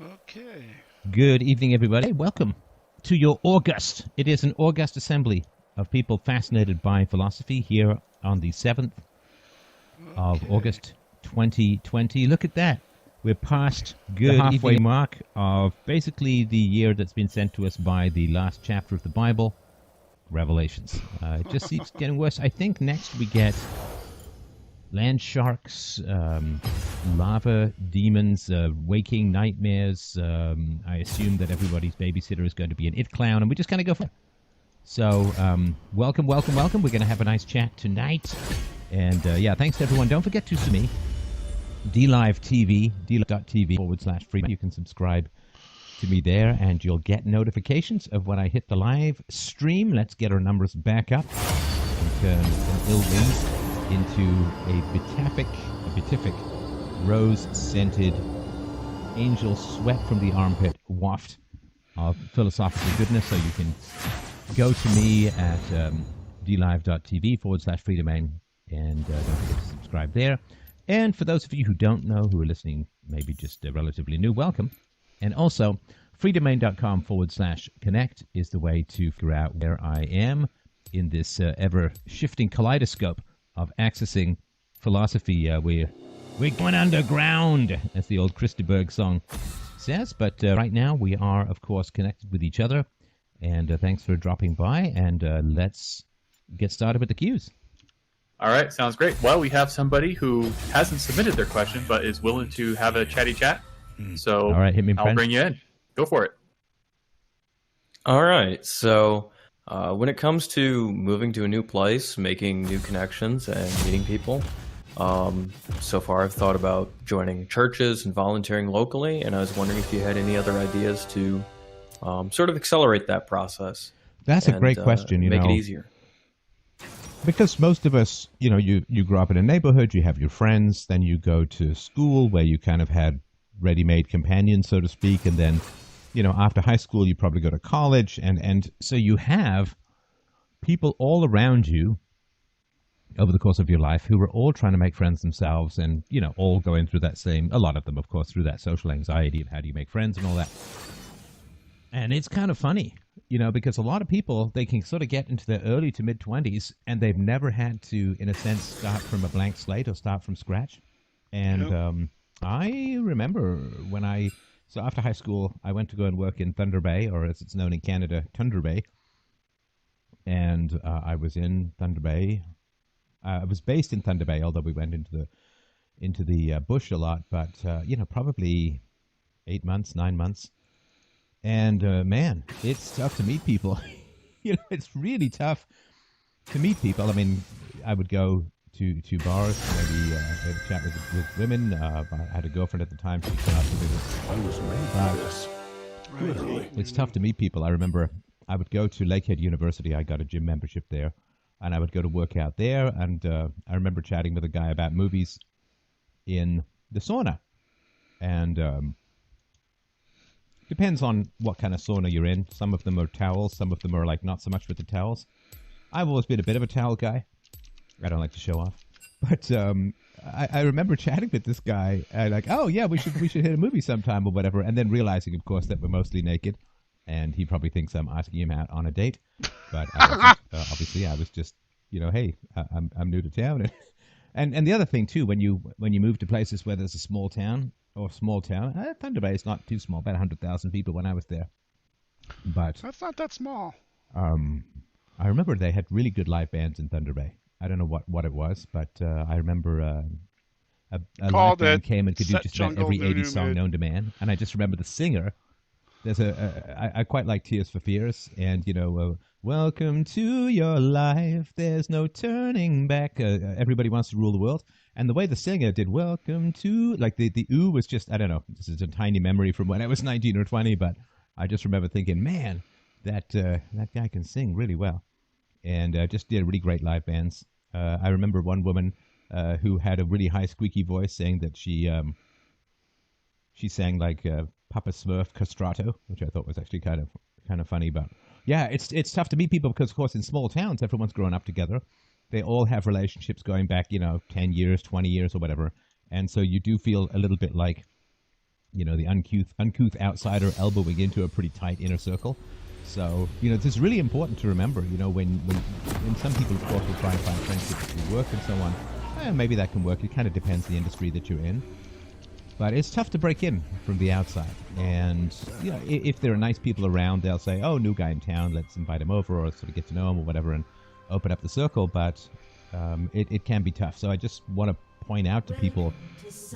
Okay. Good evening, everybody. Welcome to your August. It is an August assembly of people fascinated by philosophy here on the 7th of Okay. August 2020. Look at that. We're past the halfway mark of basically the year that's been sent to us by the last chapter of the Bible, Revelations. It just keeps getting worse. I think next we get land sharks, lava demons, waking nightmares. I assume that everybody's babysitter is going to be an it clown, and we just kind of go for it. So, welcome. We're going to have a nice chat tonight. And, yeah, thanks to everyone. Don't forget to submit DLive TV, dlive.tv/free. You can subscribe to me there, and you'll get notifications of when I hit the live stream. Let's get our numbers back up and turn an ill wind into a beatific, rose-scented, angel sweat from the armpit waft of philosophical goodness. So you can go to me at dlive.tv/free domain, and don't forget to subscribe there. And for those of you who don't know, who are listening, maybe just relatively new, welcome. And also, freedomain.com/connect is the way to figure out where I am in this ever-shifting kaleidoscope of accessing philosophy. We're going underground, as the old Christy Berg song says. But right now we are, of course, connected with each other. And thanks for dropping by. And let's get started with the cues. All right, sounds great. Well, we have somebody who hasn't submitted their question, but is willing to have a chatty chat. So all right, hit me, I'll bring you in. Go for it. All right, so when it comes to moving to a new place, making new connections, and meeting people, so far I've thought about joining churches and volunteering locally, and I was wondering if you had any other ideas to sort of accelerate that process. That's a great question. Make it easier. Because most of us, you grow up in a neighborhood, you have your friends, then you go to school where you kind of had ready-made companions, so to speak, and then after high school, you probably go to college, and so you have people all around you over the course of your life who are all trying to make friends themselves, and, all going through that a lot of them, of course, through that social anxiety of how do you make friends and all that. And it's kind of funny, because a lot of people, they can sort of get into their early to mid-20s, and they've never had to, in a sense, start from a blank slate or start from scratch. And I remember when so after high school, I went to go and work in Thunder Bay, or as it's known in Canada, Tundra Bay. And I was in Thunder Bay. I was based in Thunder Bay, although we went into the bush a lot. But probably 8 months, 9 months. And man, it's tough to meet people. It's really tough to meet people. I mean, I would go to bars, maybe chat with women. I had a girlfriend at the time. She came out to visit. I was made for this. Really? It's tough to meet people. I remember I would go to Lakehead University. I got a gym membership there, and I would go to work out there. And I remember chatting with a guy about movies in the sauna. And depends on what kind of sauna you're in. Some of them are towels. Some of them are like not so much with the towels. I've always been a bit of a towel guy. I don't like to show off, but I remember chatting with this guy, like, oh yeah, we should hit a movie sometime or whatever, and then realizing, of course, that we're mostly naked, and he probably thinks I'm asking him out on a date, but obviously I was just, hey, I'm new to town, and the other thing too, when you move to places where there's a small town, Thunder Bay is not too small, about 100,000 people when I was there, but That's not that small. I remember they had really good live bands in Thunder Bay. I don't know what it was, but I rember a live band came and could do just about every 80s song known to man. And I just remember the singer. There's I quite like Tears for Fears, and welcome to your life. There's no turning back. Everybody wants to rule the world. And the way the singer did welcome to, like the ooh was just, I don't know. This is a tiny memory from when I was 19 or 20, but I just remember thinking, man, that guy can sing really well. And just did really great live bands. I remember one woman who had a really high squeaky voice saying that she sang like Papa Smurf castrato, which I thought was actually kind of funny. But yeah, it's tough to meet people because, of course, in small towns, everyone's grown up together. They all have relationships going back, 10 years, 20 years or whatever. And so you do feel a little bit like the uncouth outsider elbowing into a pretty tight inner circle. So, it's really important to remember, when some people, of course, will try and find friendships through work and so on. Maybe that can work. It kind of depends the industry that you're in. But it's tough to break in from the outside. And, if there are nice people around, they'll say, oh, new guy in town, let's invite him over or sort of get to know him or whatever and open up the circle. But it can be tough. So I just want to point out to people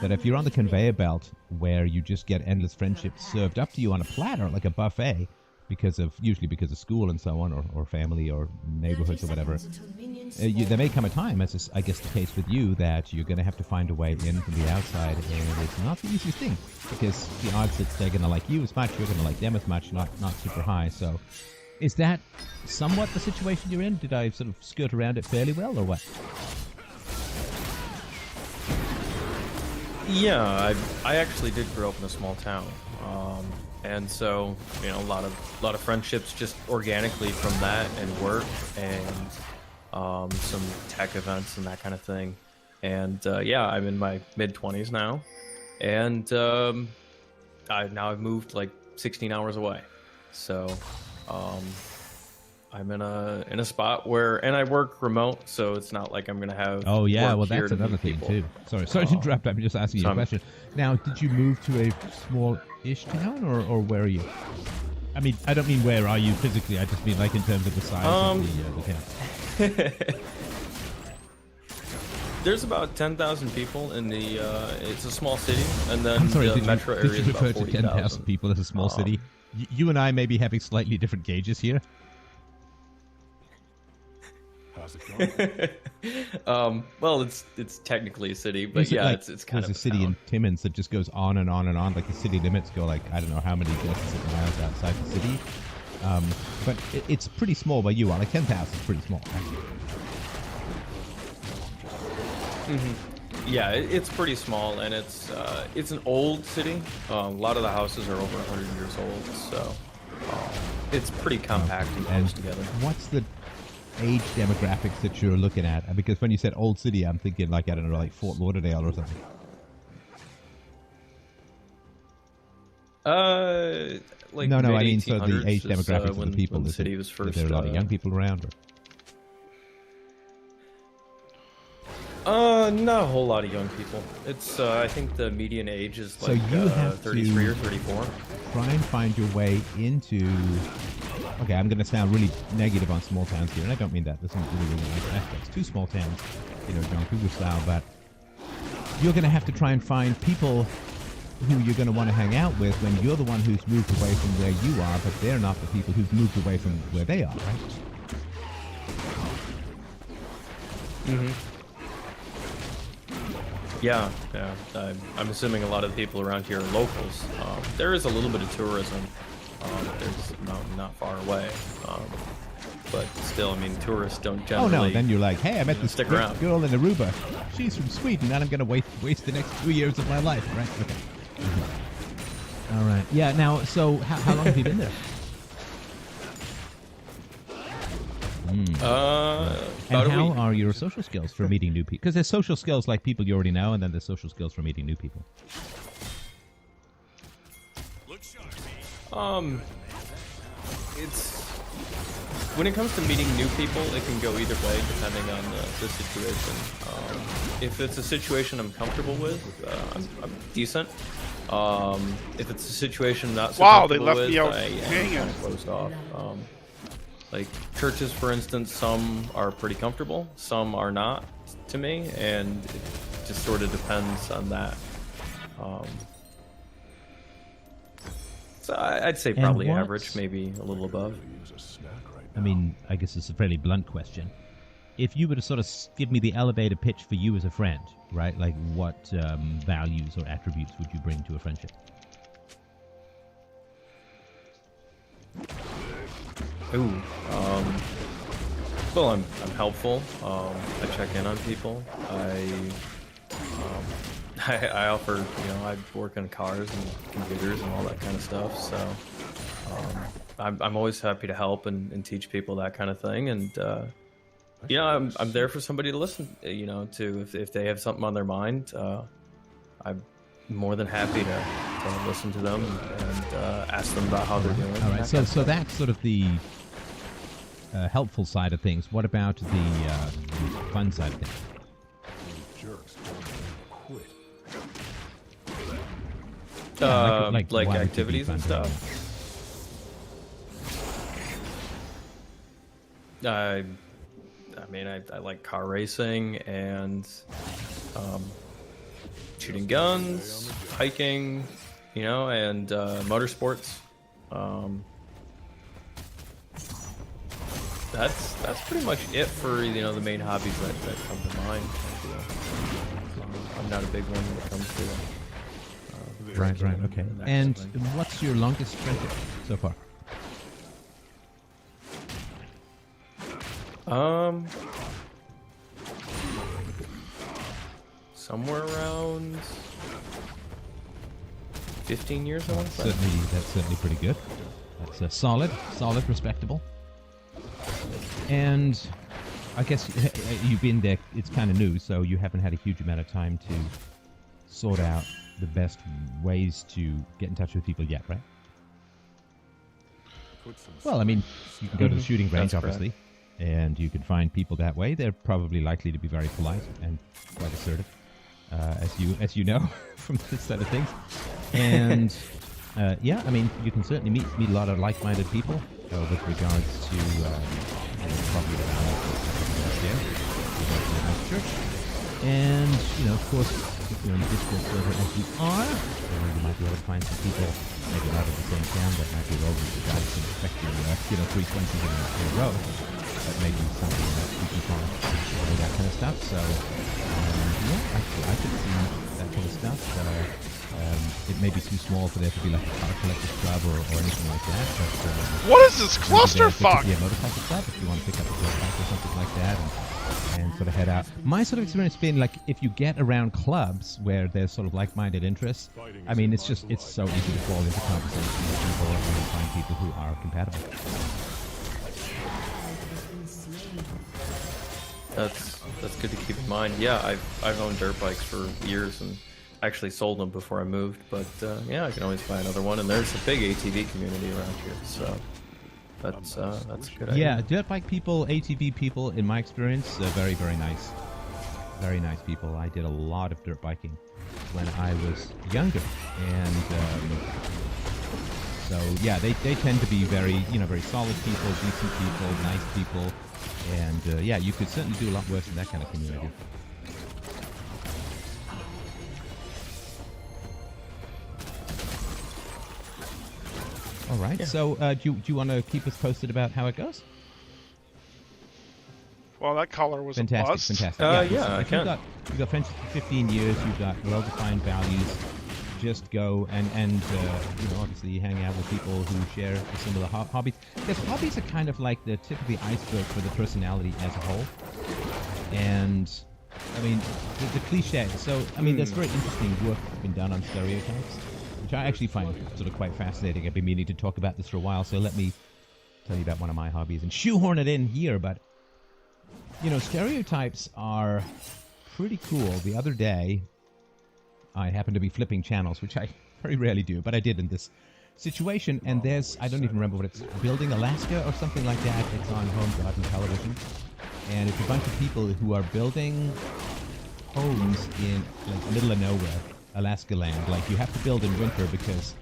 that if you're on the conveyor belt where you just get endless friendships served up to you on a platter, like a buffet, usually because of school and so on, or family or neighborhoods or whatever, there may come a time, as is, I guess, the case with you, that you're going to have to find a way in from the outside, and it's not the easiest thing, because the odds that they're going to like you as much, you're going to like them as much, not super high. So is that somewhat the situation you're in? Did I sort of skirt around it fairly well, or what? Yeah, I actually did grow up in a small town, and so a lot of friendships just organically from that and work and some tech events and that kind of thing. And yeah, I'm in my mid-20s now, and I've moved like 16 hours away, so I'm in a spot where, and I work remote, so it's not like I'm gonna have. Oh yeah, work well here that's to another meet thing people. too. Sorry to interrupt. I'm just asking you a question. Now, did you move to a small-ish town, or where are you? I mean, I don't mean where are you physically. I just mean like in terms of the size of the town. There's about 10,000 people in the. It's a small city, and then I'm sorry, the metro did area you is about refer to 10,000 40,000 people as a small city? You and I may be having slightly different gauges here. How's it going? Well, it's technically a city, but yeah, like, it's kind of there's a city in Timmins that just goes on and on and on. Like the city limits go like I don't know how many dozens of miles outside the city. But it's pretty small where you are. Like 10,000 is pretty small. Right? Mm-hmm. Yeah, it's pretty small, and it's an old city. A lot of the houses are over 100 years old, so it's pretty compact and close together. What's the age demographics that you're looking at? Because when you said old city, I'm thinking like, I don't know, like Fort Lauderdale or something. Like no, I mean, so the age is, demographics of when, the people. when the city was first. Is there a lot of young people around? Not a whole lot of young people. It's I think the median age is like so you have 33 to or 34. Try and find your way into. Okay, I'm going to sound really negative on small towns here, and I don't mean that. There's some really nice aspects to small towns, John Cougar style, but you're going to have to try and find people who you're going to want to hang out with when you're the one who's moved away from where you are, but they're not the people who've moved away from where they are, right? Mm-hmm. Yeah. I'm assuming a lot of the people around here are locals. There is a little bit of tourism. There's a mountain not far away. But still, I mean, tourists don't generally. Oh no, then you're like, hey, I met this stick great around. girl in Aruba. She's from Sweden, and I'm going to waste the next 2 years of my life, right? Okay. All right. Yeah. Now, so how long have you been there? About And a how week. are your social skills for meeting new people? Because there's social skills like people you already know, and then there's social skills for meeting new people. It's when it comes to meeting new people, it can go either way depending on the situation. If it's a situation I'm comfortable with, I'm decent. If it's a situation I'm not so Wow, they comfortable left with, me out I am hanging. kind of closed off. Like churches, for instance, some are pretty comfortable, some are not to me, and it just sort of depends on that. So I'd say probably what- average, maybe a little above. I mean, I guess it's a fairly blunt question. If you were to sort of give me the elevator pitch for you as a friend, right? Like, what values or attributes would you bring to a friendship? Ooh, well, I'm helpful. I check in on people. I offer, I work on cars and computers and all that kind of stuff. So, I'm always happy to help and teach people that kind of thing. And I'm there for somebody to listen, to if they have something on their mind. I'm more than happy to to listen to them and ask them about how they're doing. All right. So that's sort of the helpful side of things. What about the fun side of things? Jerks. Quit. Like Like why would you be activities and fun to stuff. I mean, I like car racing and shooting guns, hiking, you know, and motorsports. That's pretty much it for, you know, the main hobbies that come to mind. I'm not a big one when it comes to Right. Okay. that And kind of thing. what's your longest friendship so far? Somewhere around 15 years, I want to say. That's certainly pretty good. That's solid, respectable. And I guess you've been there. It's kind of new, so you haven't had a huge amount of time to sort out the best ways to get in touch with people yet, right? Well, I mean, you can go to the shooting range, That's obviously, and you can find people that way. They're probably likely to be very polite and quite assertive, as you know from this side of things. And yeah, I mean, you can certainly meet a lot of like-minded people with regards to probably around church. And you know, of course, if you're in a Discord server as you are, you might be able to find some people maybe not at the same town that might be rolling the dice and expecting 320s in a row, but maybe something that you can find, that kind of stuff. So yeah, I could see that kind of stuff. It may be too small for there to be like a car collector's club or anything like that. But What is this clusterfuck? Yeah, motorcycle club if you want to pick up a dirt bike or something like that. And sort of head out. My sort of experience has been like if you get around clubs where there's sort of like-minded interests, I mean, it's so easy to fall into conversation with people and find people who are compatible. That's good to keep in mind. Yeah, I've owned dirt bikes for years and actually sold them before I moved. But yeah, I can always buy another one. And there's a big ATV community around here, so that's a good idea. Yeah, dirt bike people, ATV people, in my experience, very, very nice. Very nice people. I did a lot of dirt biking when I was younger, and so yeah, they tend to be very very solid people, decent people, nice people, and yeah, you could certainly do a lot worse in that kind of community. All right. Yeah. So, do you want to keep us posted about how it goes? Well, that color was fantastic, a bust. Fantastic. Yeah, I can. You've got friendship for 15 years. You've got well-defined values. Just go and obviously hang out with people who share similar hobbies. Because hobbies are kind of like the tip of the iceberg for the personality as a whole. And I mean, the cliche. So, I mean, there's very interesting work that's been done on stereotypes, which I actually find sort of quite fascinating. I've been meaning to talk about this for a while, so let me tell you about one of my hobbies and shoehorn it in here. But, stereotypes are pretty cool. The other day, I happened to be flipping channels, which I very rarely do, but I did in this situation, and I don't even remember what it's, Building Alaska or something like that. It's on Home Garden Television, and it's a bunch of people who are building homes in like middle of nowhere, Alaska land. Like, you have to build in winter because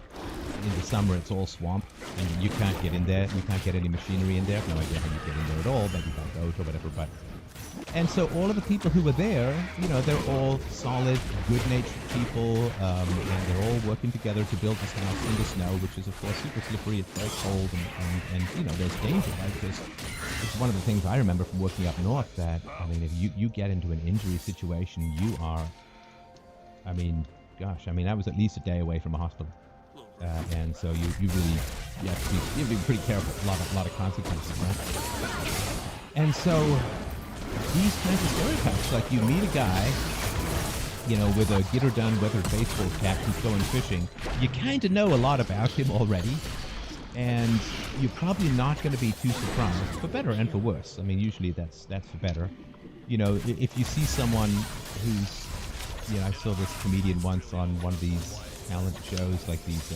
in the summer it's all swamp and you can't get in there. You can't get any machinery in there. No idea how you get in there at all, maybe by boat or whatever. And so all of the people who were there, they're all solid, good-natured people, and they're all working together to build this house in the snow, which is, of course, super slippery. It's very cold, and there's danger, right? Because it's one of the things I remember from working up north that, I mean, if you get into an injury situation, you are, I mean, gosh, I mean, I was at least a day away from a hospital. And so you really, you have to be pretty careful. A lot of consequences, right? And so these kinds of stereotypes, like you meet a guy, with a get-her-done weathered baseball cap who's going fishing, you kind of know a lot about him already, and you're probably not going to be too surprised, for better and for worse. I mean, usually that's for better. If you see someone who's, I saw this comedian once on one of these talent shows, like these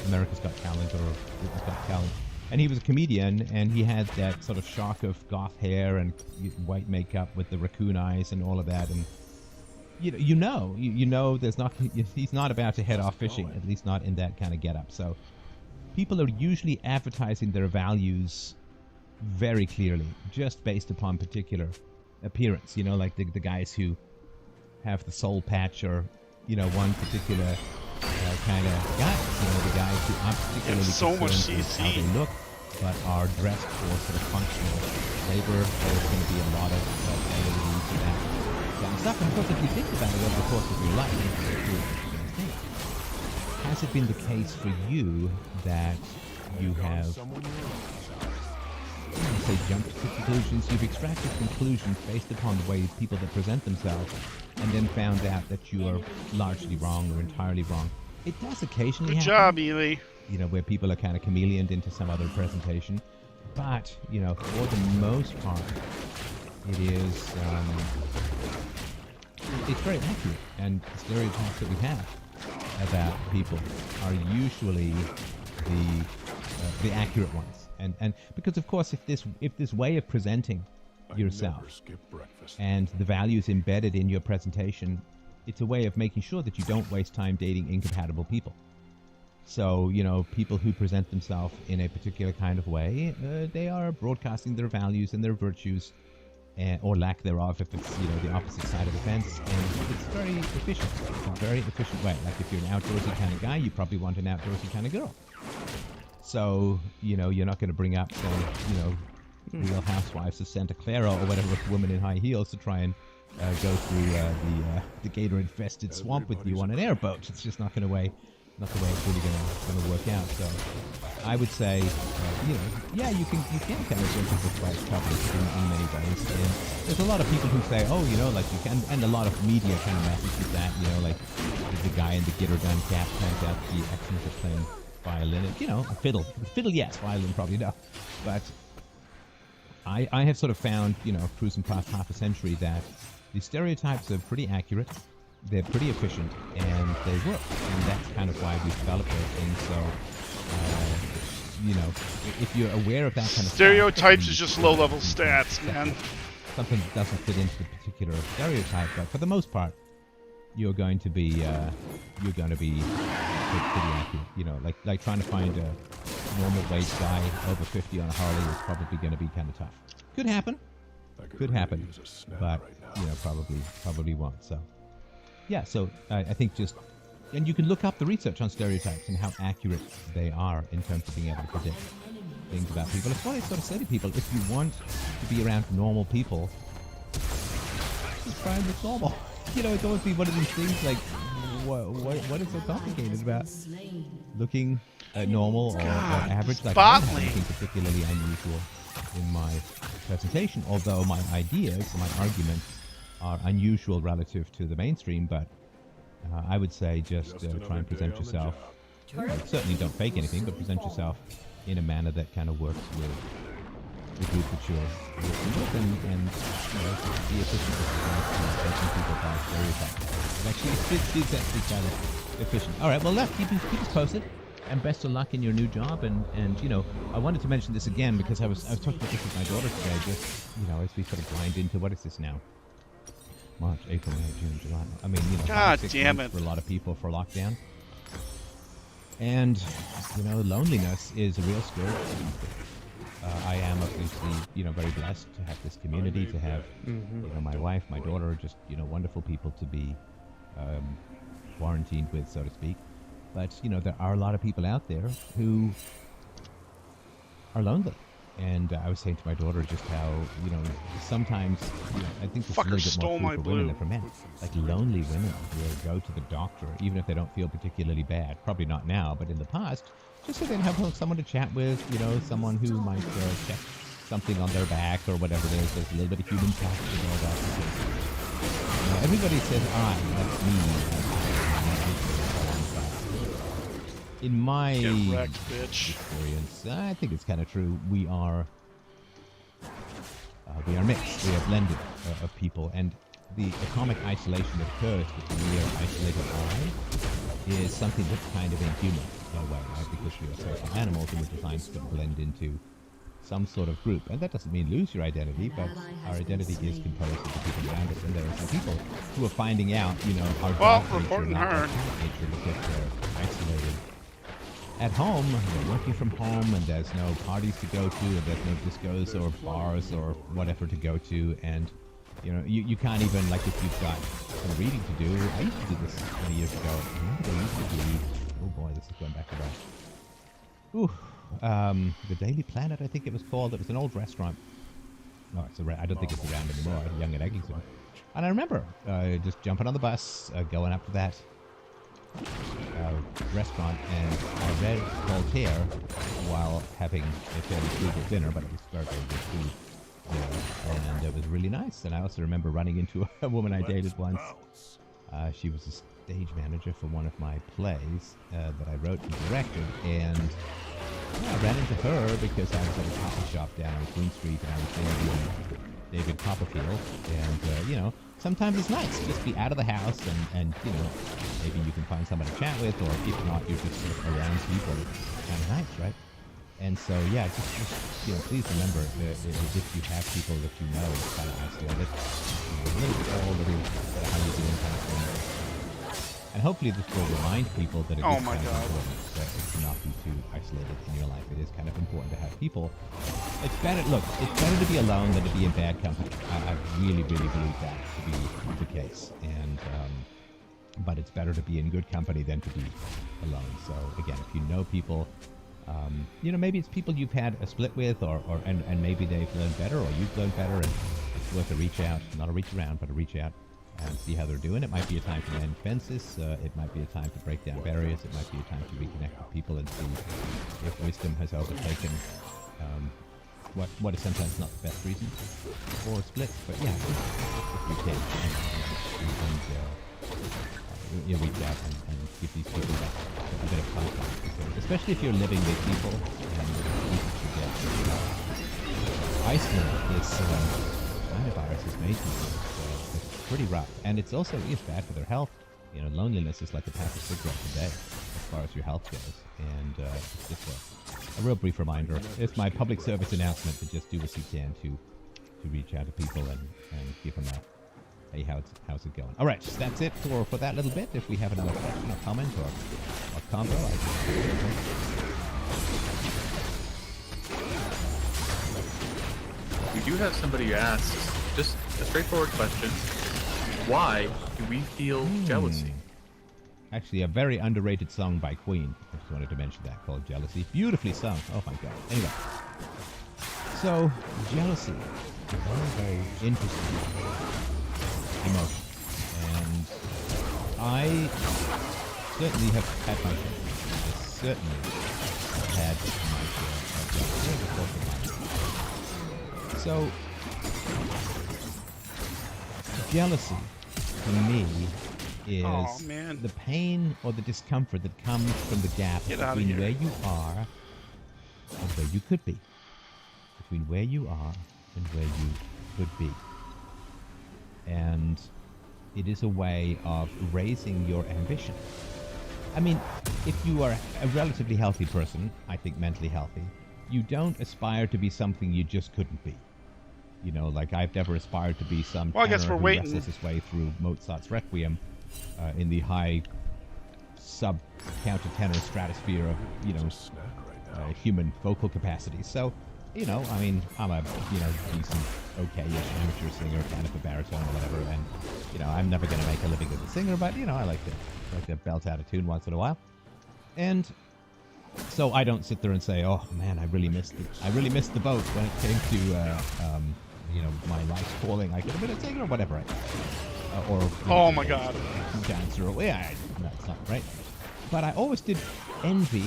America's Got Talent or Britain's Got Talent. And he was a comedian, and he had that sort of shock of goth hair and white makeup with the raccoon eyes and all of that. And you know, there's not he's not about to head off fishing, at least not in that kind of getup. So people are usually advertising their values very clearly, just based upon particular appearance. You know, like the guys who have the soul patch, or one particular kind of guys. The guys who aren't particularly so much concerned with how CC. they look, but are dressed for sort of functional labor. There's going to be a lot of tailoring to that kind of stuff. And of course, if you think about it over the course of your life, has it been the case for you that you have, say, jumped to conclusions, you've extracted conclusions based upon the way people that present themselves, and then found out that you are largely wrong or entirely wrong? It does occasionally Good happen. job, Ely. Where people are kind of chameleoned into some other presentation. But, for the most part, it is, it's very accurate. And the stereotypes that we have about people are usually the accurate ones. And because, of course, if this way of presenting yourself Skip breakfast. and the values embedded in your presentation, it's a way of making sure that you don't waste time dating incompatible people. So, people who present themselves in a particular kind of way, they are broadcasting their values and their virtues, or lack thereof if it's, the opposite side of the fence. And it's very efficient. It's a very efficient way. Like if you're an outdoorsy kind of guy, you probably want an outdoorsy kind of girl. So, you're not going to bring up, say, Real Housewives of Santa Clara or whatever woman in high heels to try and go through the gator-infested swamp with you on an airboat. It's just not the way it's really going to work out. So I would say, yeah, you can kind of judge people quite public in many ways. And there's a lot of people who say, oh, like you can, and a lot of media kind of messages that, like the guy in the gitter gun cap turns out to be excellent at playing violin. And, a fiddle. Fiddle, yes. Violin, probably no. But I have sort of found, cruising past half a century, that the stereotypes are pretty accurate, they're pretty efficient, and they work. And that's kind of why we've developed those things. So, if you're aware of that kind of Stereotypes stuff, is just low-level stats, man. something that doesn't fit into the particular stereotype, but for the most part, you're going to be pretty accurate. Like trying to find a normal wage guy over 50 on a Harley is probably going to be kind of tough. Could happen, but probably won't. So yeah, so I think and you can look up the research on stereotypes and how accurate they are in terms of being able to predict things about people. It's what I sort of say to people: if you want to be around normal people, just try and look normal. It's always be one of these things like, what is so complicated about looking normal or average? Like, I don't have anything particularly unusual in my presentation, although my ideas, my arguments are unusual relative to the mainstream, but I would say just try and present yourself. Certainly don't fake anything, but present yourself in a manner that kind of works with the group that you're working with, and be efficient with judging people by stereotypes. It actually is actually kind of efficient. All right, well, keep us posted, and best of luck in your new job. And I wanted to mention this again because I was talking about this with my daughter today. Just as we sort of grind into what is this now? March, April, May, June, July. I mean, God 6 damn months it. for a lot of people for lockdown. And loneliness is a real scourge. I am obviously, very blessed to have this community, to have, my wife, my daughter, just, wonderful people to be quarantined with, so to speak. But, there are a lot of people out there who are lonely. And I was saying to my daughter just how, sometimes, I think it's a little bit more true for women than for men. Like, lonely women will go to the doctor, even if they don't feel particularly bad. Probably not now, but in the past, just so they'd have someone to chat with, someone who might check something on their back or whatever it is. There's a little bit of human touch and all that. Everybody says, that's me. In my experience, I think it's kind of true. We are mixed. We are blended of people, and the atomic isolation that occurs with the mere isolated eye is something that's kind of inhuman in a way, right? Because we are social animals and we're designed to blend into some sort of group. And that doesn't mean lose your identity, but our identity is composed of the people around us. And there are some people who are finding out, our Well, dark nature, reporting not our her. cat nature, because they're isolated at home. They're working from home, and there's no parties to go to, and there's no discos or bars or whatever to go to. And you can't even, like, if you've got some reading to do. I used to do this many years ago. I remember they used to do, oh boy, this is going back to back. Ooh, the Daily Planet, I think it was called. It was an old restaurant. No, I don't think it's around anymore. Young at Eglinton. And I remember just jumping on the bus, going up to that restaurant, and I read Voltaire while having a fairly frugal dinner, but it was very, very good food. And it was really nice. And I also remember running into a woman I dated once. She was a stage manager for one of my plays that I wrote and directed, and I ran into her because I was at a coffee shop down on Queen Street, and I was interviewing David Copperfield. And sometimes it's nice to just be out of the house, and maybe you can find someone to chat with, or if not, you're just sort of around people. It's kind of nice, right? And so, yeah, just please remember that if you have people that you know kind of isolated, a little how you doing kind of thing. And hopefully this will remind people that it is kind of important to not be too isolated in your life. It is kind of important to have people. It's better to be alone than to be in bad company. I really, really believe that to be the case. And but it's better to be in good company than to be alone. So again, if you know people, maybe it's people you've had a split with, and maybe they've learned better, or you've learned better, and it's worth a reach out, not a reach around, but a reach out and see how they're doing. It might be a time to mend fences. It might be a time to break down barriers. It might be a time to reconnect with people and see if wisdom has overtaken what is sometimes not the best reason for a split. But yeah, if you can, and reach out and give these people a bit of contact. Especially if you're living with people and you forget. Iceland, this coronavirus has made people. It's pretty rough, and it's also bad for their health. Loneliness is like a pack of cigarettes a day as far as your health goes, and it's just a real brief reminder. It's my public service announcement to just do what you can to reach out to people and give them a hey, how's it going? All right, that's it for that little bit. If we have another question or comment or combo, We do have somebody who asks just a straightforward question. Why do we feel jealousy? Actually, a very underrated song by Queen. I just wanted to mention that, called Jealousy. Beautifully sung. Oh my god. Anyway. So, jealousy. Very, very interesting emotion. And I certainly have had my share. I certainly have had my share of jealousy over the course of my life. So, jealousy, to me, is the pain or the discomfort that comes from the gap between where you are and where you could be. Between where you are and where you could be. And it is a way of raising your ambition. I mean, if you are a relatively healthy person, I think mentally healthy, you don't aspire to be something you just couldn't be. Like I've never aspired to be some tenor who wrestles his way through Mozart's Requiem in the high sub-countertenor stratosphere of, human vocal capacity. So, I mean, I'm a, decent, okay-ish amateur singer, kind of a baritone or whatever, and, I'm never going to make a living as a singer, but, I like to belt out a tune once in a while. And so I don't sit there and say, oh man, I really missed the boat when it came to, my life's calling. I could have been a singer or whatever. Oh my god, dancer. Yeah, that's not right. But I always did envy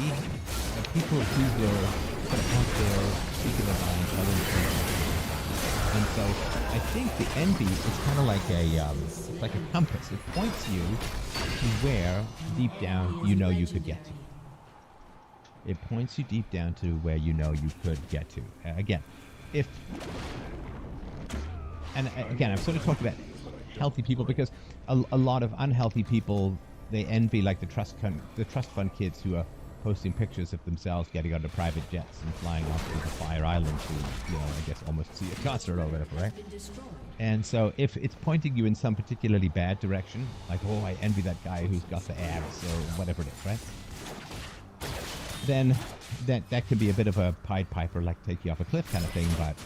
people who were sort of out there speaking their mind, telling people. And so I think the envy is kind of like a compass. It points you to where deep down you know you could get to. It points you deep down to where you know you could get to. Again, I'm sort of talking about healthy people because a lot of unhealthy people, they envy like the trust fund kids who are posting pictures of themselves getting onto private jets and flying off to the Fire Island to, I guess almost see a concert or whatever, right? And so if it's pointing you in some particularly bad direction, like, oh, I envy that guy who's got the abs or whatever it is, right? Then that could be a bit of a Pied Piper, like take you off a cliff kind of thing. But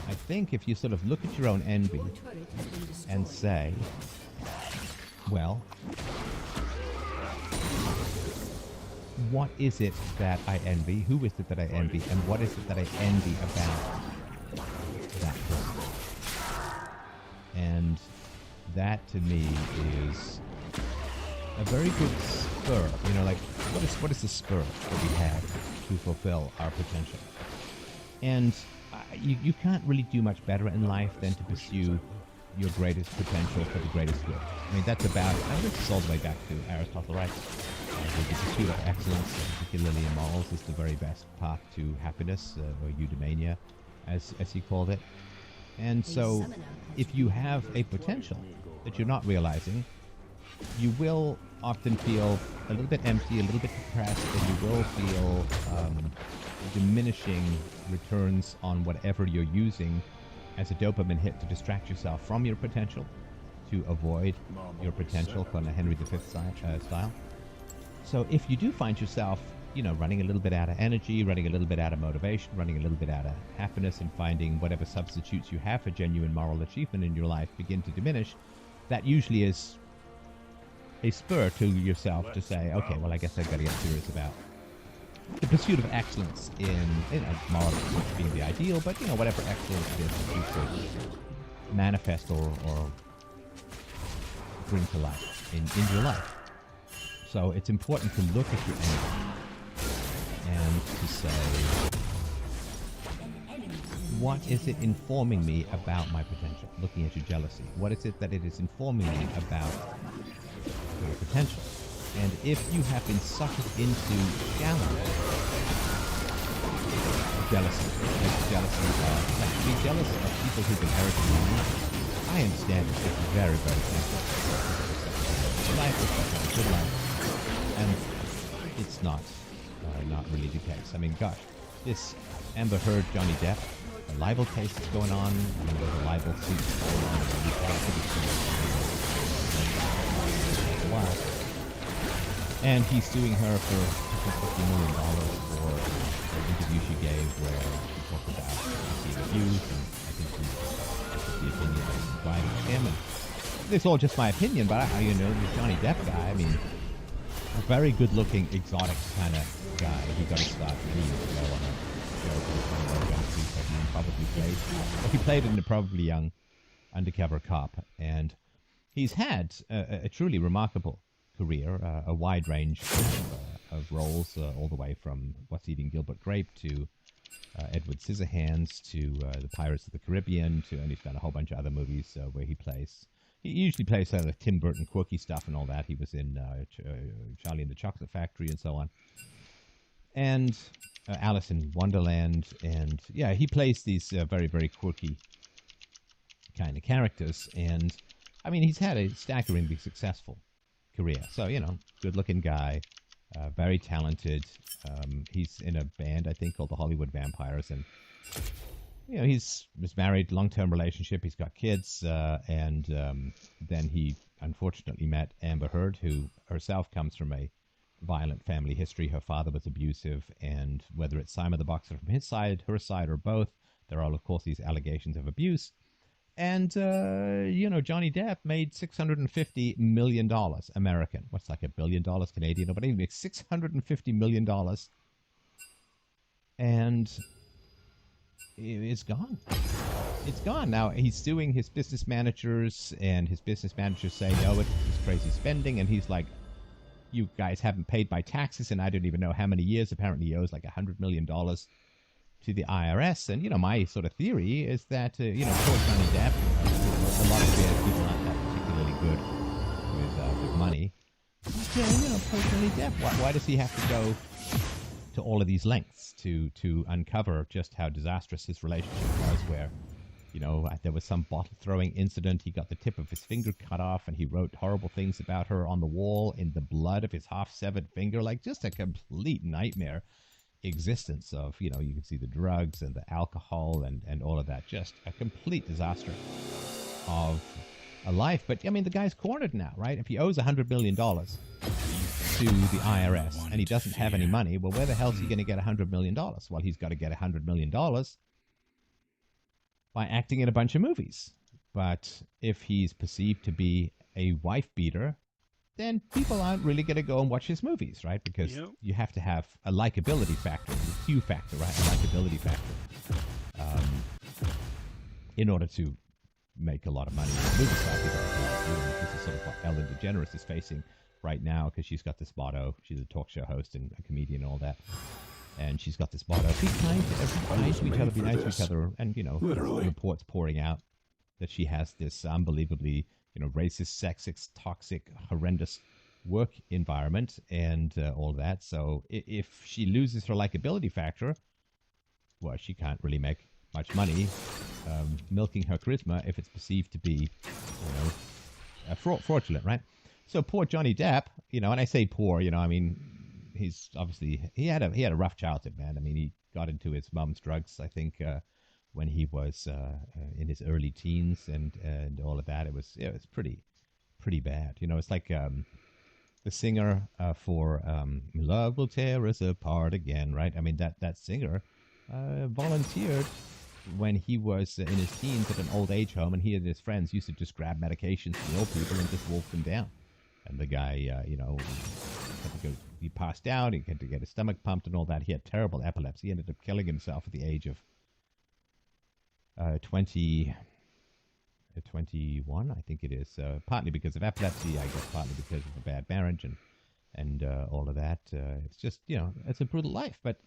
I think if you sort of look at your own envy and say, well, what is it that I envy? Who is it that I envy? And what is it that I envy about that person? And that to me is a very good spur. Like what is the spur that we have to fulfill our potential? And you can't really do much better in life than to pursue your greatest potential for the greatest good. I mean, that's about, this is all the way back to Aristotle, right? The pursuit of excellence, particularly in morals, is the very best path to happiness, or eudaimonia, as he called it. And so, if you have a potential that you're not realizing, you will often feel a little bit empty, a little bit depressed, and you will feel diminishing returns on whatever you're using as a dopamine hit to distract yourself from your potential, to avoid your potential, kind of Henry V style. So if you do find yourself, running a little bit out of energy, running a little bit out of motivation, running a little bit out of happiness, and finding whatever substitutes you have for genuine moral achievement in your life begin to diminish, that usually is a spur to yourself to say, okay, well, I guess I've got to get serious about the pursuit of excellence in moral which being the ideal, but, whatever excellence is that you could manifest or bring to life in your life. So it's important to look at your enemy and to say, what is it informing me about my potential? Looking at your jealousy. What is it that it is informing me about your potential? And if you have been sucked into jealousy, being jealous of people who've inherited money, I understand it's very, very simple. Life is a good life. And it's not really the case. I mean, gosh, this Amber Heard, Johnny Depp, the libel case that's going on, the libel suit going on in the UK, and he's suing her for $50 million for an interview she gave where she talked about being abused, and I think she took the opinion that it's driving him. And it's all just my opinion, but this Johnny Depp guy, I mean, a very good-looking, exotic kind of guy. He got his start years ago on a show called he played in a probably young undercover cop, and he's had a truly remarkable career, a wide range of roles, all the way from What's Eating Gilbert Grape to Edward Scissorhands to the Pirates of the Caribbean and he's done a whole bunch of other movies where he usually plays the Tim Burton quirky stuff and all that. He was in Charlie and the Chocolate Factory and so on. And Alice in Wonderland. And yeah, he plays these very, very quirky kind of characters. And I mean, he's had a staggeringly successful career. So, good-looking guy, very talented. He's in a band, I think, called the Hollywood Vampires. And he was married, long-term relationship. He's got kids, and then he unfortunately met Amber Heard, who herself comes from a violent family history. Her father was abusive, and whether it's Simon the Boxer from his side, her side, or both, there are, of course, these allegations of abuse. And, Johnny Depp made $650 million American. What's like $1 billion Canadian? But he makes $650 million. And it's gone. It's gone. Now, he's suing his business managers, and his business managers say, no, it's just crazy spending. And he's like, you guys haven't paid my taxes, and I don't even know how many years. Apparently, he owes like $100 million to the IRS. And, my sort of theory is that, poor Johnny Depp, a lot of people aren't that particularly good with money. Poor Johnny Depp, why does he have to go to all of these lengths to uncover just how disastrous his relationship was, where, There was some bottle throwing incident. He got the tip of his finger cut off, and he wrote horrible things about her on the wall in the blood of his half-severed finger. Like, just a complete nightmare existence of, you can see the drugs and the alcohol and all of that. Just a complete disaster of a life. But, I mean, the guy's cornered now, right? If he owes $100 million to the IRS and he doesn't have any money, well, where the hell is he going to get $100 million? Well, he's got to get $100 million by acting in a bunch of movies. But if he's perceived to be a wife beater, then people aren't really going to go and watch his movies, right? Because you have to have a likability factor, a Q factor, right? A likability factor, in order to make a lot of money in the movie star. This is sort of what Ellen DeGeneres is facing right now, because she's got this motto. She's a talk show host and a comedian and all that. And she's got this motto: be kind to everybody, nice to each other, be nice to each other. And, Literally. reports pouring out that she has this unbelievably, racist, sexist, toxic, horrendous work environment and all that. So if she loses her likability factor, well, she can't really make much money milking her charisma if it's perceived to be, fraudulent, right? So poor Johnny Depp, and I say poor, I mean, he's obviously, he had a rough childhood, man. I mean, he got into his mom's drugs, I think, when he was in his early teens and all of that. It was pretty bad. It's like the singer for "Love Will Tear Us Apart Again," right? I mean, that singer volunteered when he was in his teens at an old age home, and he and his friends used to just grab medications from old people and just wolf them down. And the guy, had to go, he passed out, he had to get his stomach pumped and all that. He had terrible epilepsy. He ended up killing himself at the age of 21, I think it is. Partly because of epilepsy, I guess partly because of a bad marriage and all of that. It's just, it's a brutal life. But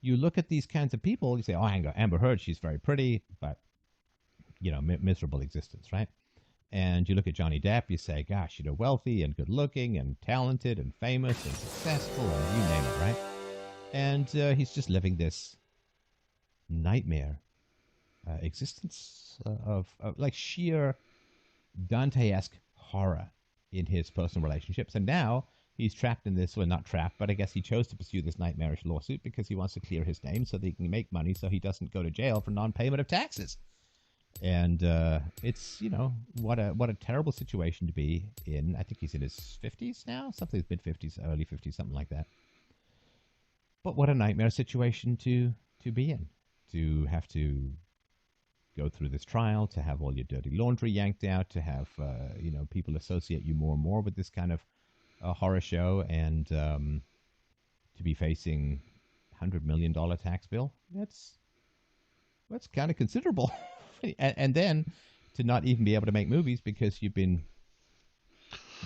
you look at these kinds of people, you say, oh, Amber Heard, she's very pretty, but, miserable existence, right? And you look at Johnny Depp, you say, gosh, wealthy and good looking and talented and famous and successful and you name it, right? And he's just living this nightmare existence of like sheer Dante-esque horror in his personal relationships. And now he's trapped in this, well, not trapped, but I guess he chose to pursue this nightmarish lawsuit because he wants to clear his name so that he can make money so he doesn't go to jail for non-payment of taxes. And it's, what a terrible situation to be in. I think he's in his 50s now, something mid-50s, early 50s, something like that. But what a nightmare situation to be in, to have to go through this trial, to have all your dirty laundry yanked out, to have, people associate you more and more with this kind of horror show, and to be facing $100 million tax bill. That's kind of considerable. And then to not even be able to make movies because you've been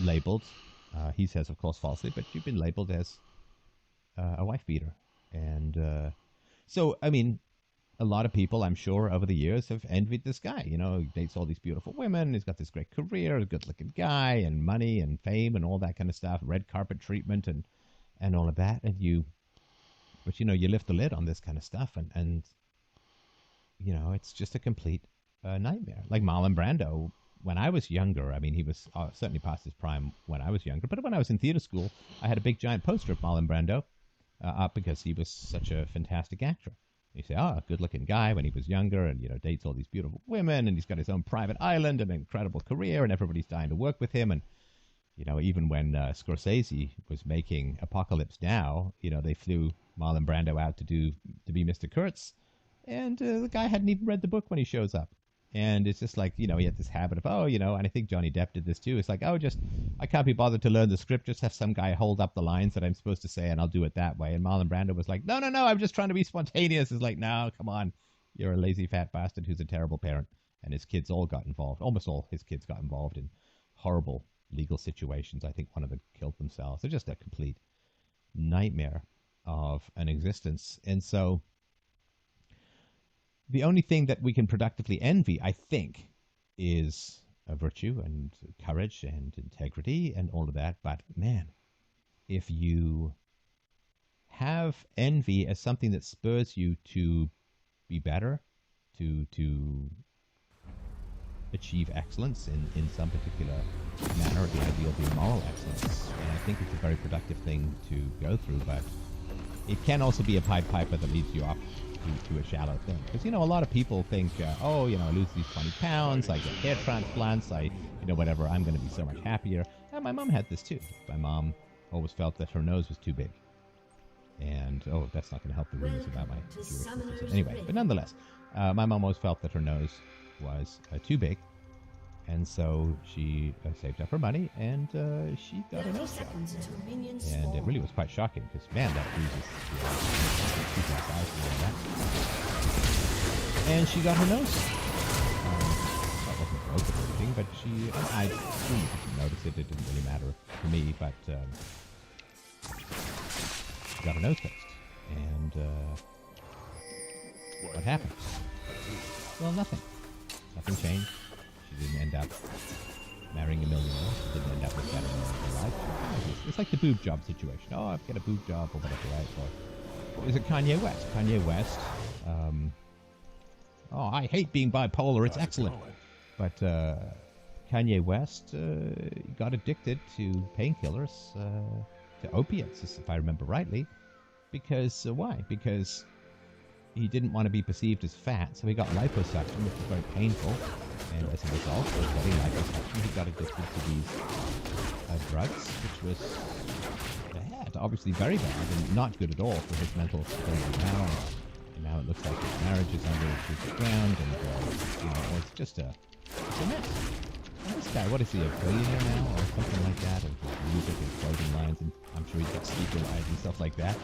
labeled, he says, of course, falsely, but you've been labeled as a wife beater. And so, I mean, a lot of people, I'm sure, over the years have envied this guy. He dates all these beautiful women. He's got this great career, a good-looking guy, and money and fame and all that kind of stuff, red carpet treatment and all of that. But you lift the lid on this kind of stuff, and it's just a complete nightmare. Like Marlon Brando, when I was younger, I mean, he was certainly past his prime when I was younger, but when I was in theater school, I had a big giant poster of Marlon Brando up because he was such a fantastic actor. You say, good-looking guy when he was younger and, dates all these beautiful women, and he's got his own private island and an incredible career, and everybody's dying to work with him. And, even when Scorsese was making Apocalypse Now, they flew Marlon Brando out to be Mr. Kurtz, and the guy hadn't even read the book when he shows up. And it's just like, he had this habit of, and I think Johnny Depp did this too. It's like, I can't be bothered to learn the script. Just have some guy hold up the lines that I'm supposed to say, and I'll do it that way. And Marlon Brando was like, no, I'm just trying to be spontaneous. It's like, no, come on. You're a lazy fat bastard who's a terrible parent. And his kids all got involved. Almost all his kids got involved in horrible legal situations. I think one of them killed themselves. They're just a complete nightmare of an existence. And so the only thing that we can productively envy, I think, is a virtue and courage and integrity and all of that. But man, if you have envy as something that spurs you to be better, to achieve excellence in some particular manner, the ideal being moral excellence. And I think it's a very productive thing to go through, but it can also be a Pied Piper that leads you off to a shallow thing. Because, you know, a lot of people think, oh, you know, I lose these 20 pounds, I get hair transplants, whatever, I'm going to be so much happier. And my mom had this too. My mom always felt that her nose was too big. And, oh, that's not going to help the rumors about my Jewish. Anyway, but nonetheless, my mom always felt that her nose was too big. And so she saved up her money and she got a nose job. And it really was quite shocking because, man, that loses and she got her nose. That wasn't broken or anything, but I really didn't notice it. It didn't really matter to me, but she got her nose fixed. And what happened? Well, nothing. Nothing changed. She didn't end up marrying a millionaire. She didn't end up with better in her life. It's like the boob job situation. Oh, I've got a boob job or whatever, right? Or is it Kanye West? Kanye West. Oh, I hate being bipolar. It's excellent. But Kanye West got addicted to painkillers, to opiates, if I remember rightly. Because why? Because he didn't want to be perceived as fat, so he got liposuction, which was very painful. And as a result of getting liposuction, he got addicted to these drugs, which was bad, obviously very bad, and not good at all for his mental stability now. And now it looks like his marriage is under his ground, and it's just it's a mess. And this guy, what is he, a billionaire now, or something like that? And his music and clothing lines, and I'm sure he's got sneaker lines and stuff like that.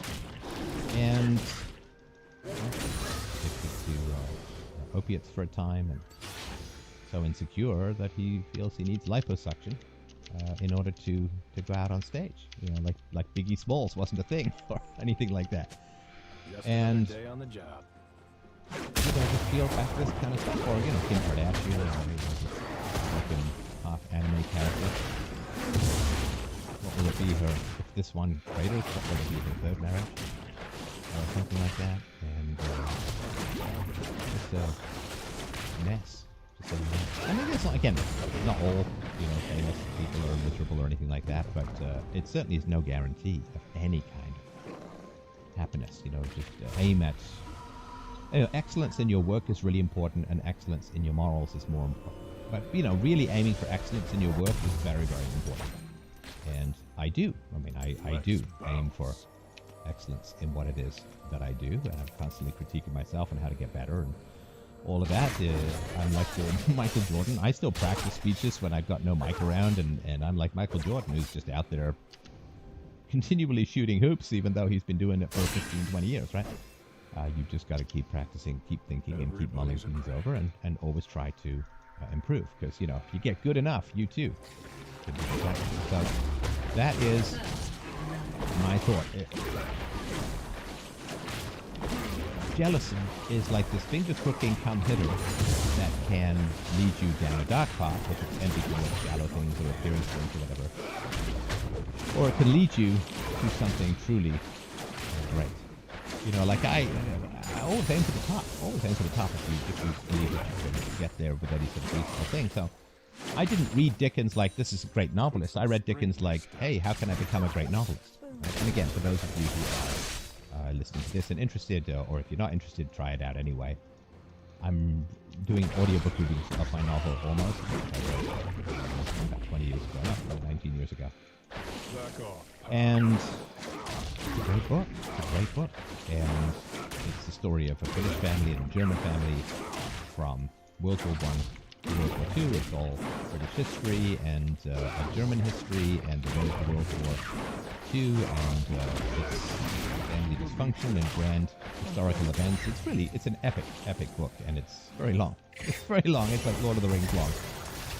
And addicted to opiates for a time, and so insecure that he feels he needs liposuction in order to go out on stage. You know, like Biggie Smalls wasn't a thing or anything like that. Just and another day on the job. just feel back this kind of stuff, or Kim Kardashian, or looking half anime character. What will it be her if this one craters? What will it be her third marriage? Or something like that. And just a mess. I mean, it's not, again, not all, famous people are miserable or anything like that, but it certainly is no guarantee of any kind of happiness. Just aim at, excellence in your work is really important, and excellence in your morals is more important. But, really aiming for excellence in your work is very, very important. And I do. I do aim for excellence in what it is that I do, and I'm constantly critiquing myself on how to get better and all of that. I'm like Michael Jordan. I still practice speeches when I've got no mic around, and I'm like Michael Jordan, who's just out there continually shooting hoops, even though he's been doing it for 15, 20 years, right? You've just got to keep practicing, keep thinking, and keep mulling things over, and always try to improve. Because, if you get good enough, you too can be successful. So that is my thought. Jealousy is like this finger-crooking come-hitter that can lead you down a dark path if it's envy towards shallow things or appearance things or whatever. Or it can lead you to something truly great. I always aim for the top. Always aim for the top if you believe that you can get there with any sort of reasonable thing. So I didn't read Dickens like, this is a great novelist. I read Dickens like, hey, how can I become a great novelist? Right? And again, for those of you who are listening to this and interested, or if you're not interested, try it out anyway. I'm doing audiobook reviews of my novel, Almost, about 20 years ago, no, 19 years ago. And it's a great book. It's a great book. And it's the story of a British family and a German family from World War I to World War II. It's all British history and German history and the World War II, and it's family dysfunction and grand historical events. It's an epic book, and it's very long. It's very long. It's like Lord of the Rings long.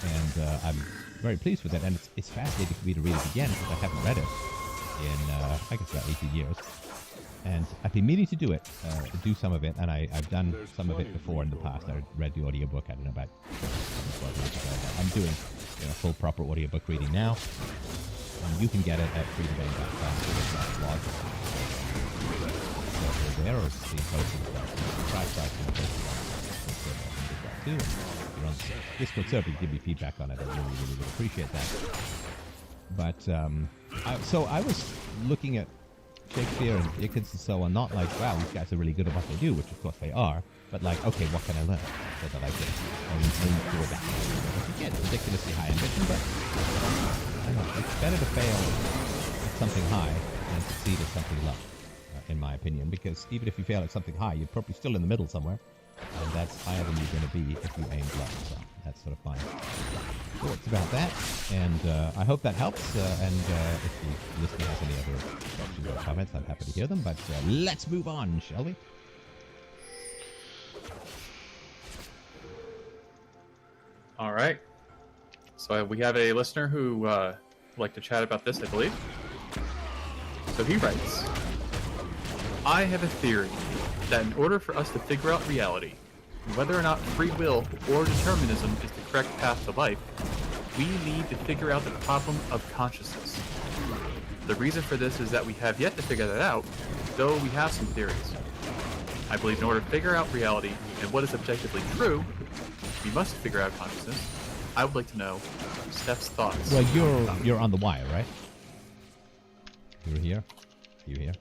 And I'm very pleased with it, and it's fascinating for me to read it again because I haven't read it in, I guess, about 18 years. And I've been meaning to do some of it, and I've done some of it before in the past. I read the audiobook, I don't know, about 12 years ago. But I'm doing full proper audiobook reading now. And you can get it at freedomain.com. Blog. So there, or it's being posted. too. If you're on the Discord server, you give me feedback on it. I really, really would appreciate that. But so I was looking at Shakespeare and Dickens and so on, not like, wow, these guys are really good at what they do, which of course they are, but like, okay, what can I learn so that I can aim for that? Again, ridiculously high ambition, but I don't know, it's better to fail at something high than succeed at something low, in my opinion, because even if you fail at something high, you're probably still in the middle somewhere, and that's higher than you're going to be if you aim low, so that's sort of fine. Thoughts about that, and I hope that helps, and if the listener has any other questions or comments, I'm happy to hear them, but let's move on, shall we? All right. So we have a listener who would like to chat about this, I believe. So he writes, I have a theory that in order for us to figure out reality, whether or not free will or determinism is the correct path to life, we need to figure out the problem of consciousness. The reason for this is that we have yet to figure that out, though we have some theories. I believe in order to figure out reality and what is objectively true, we must figure out consciousness. I would like to know Steph's thoughts. Well, you're on the wire, right? You're here? Are you here?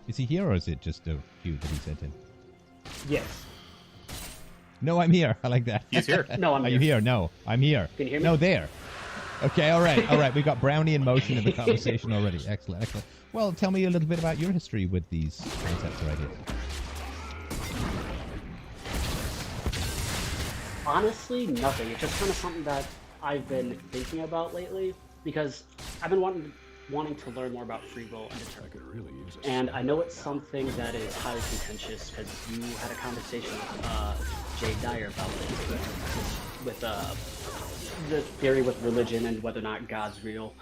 Is he here, or is it just a few that he sent in? Yes. No, I'm here. I like that. He's here. No, I'm Are here. you here? No, I'm here. Can you hear me? No, there. Okay, all right, all right. We got Brownie in motion in the conversation already. Excellent, excellent. Well, tell me a little bit about your history with these concepts or ideas. Honestly, nothing. It's just kind of something that I've been thinking about lately because I've been wanting to learn more about free will and I determinism. could really use a And I know it's something that is highly contentious because you had a conversation with Jay Dyer about it, with the theory with religion and whether or not God's real,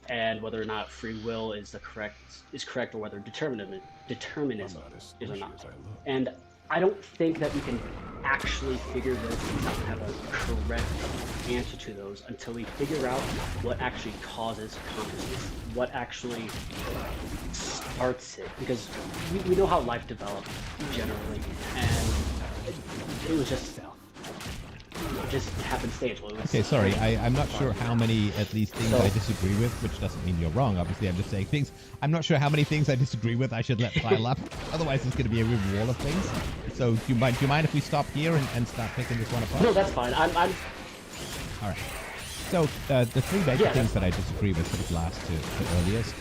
and whether or not free will is correct, or whether determinism is or not. And I don't think that we can actually figure those things out and have a correct answer to those until we figure out what actually causes consciousness, what actually starts it. Because we know how life developed generally, and it was just happenstance. Well, Okay, sorry, I'm not sure how many, at least, things I disagree with, which doesn't mean you're wrong, obviously, I'm just saying things. I'm not sure how many things I disagree with I should let pile up, otherwise it's going to be a real wall of things. So, do you mind if we stop here and start picking this one apart? No, that's fine. I'm All right. So, the three major things that I disagree with, sort of last to earliest.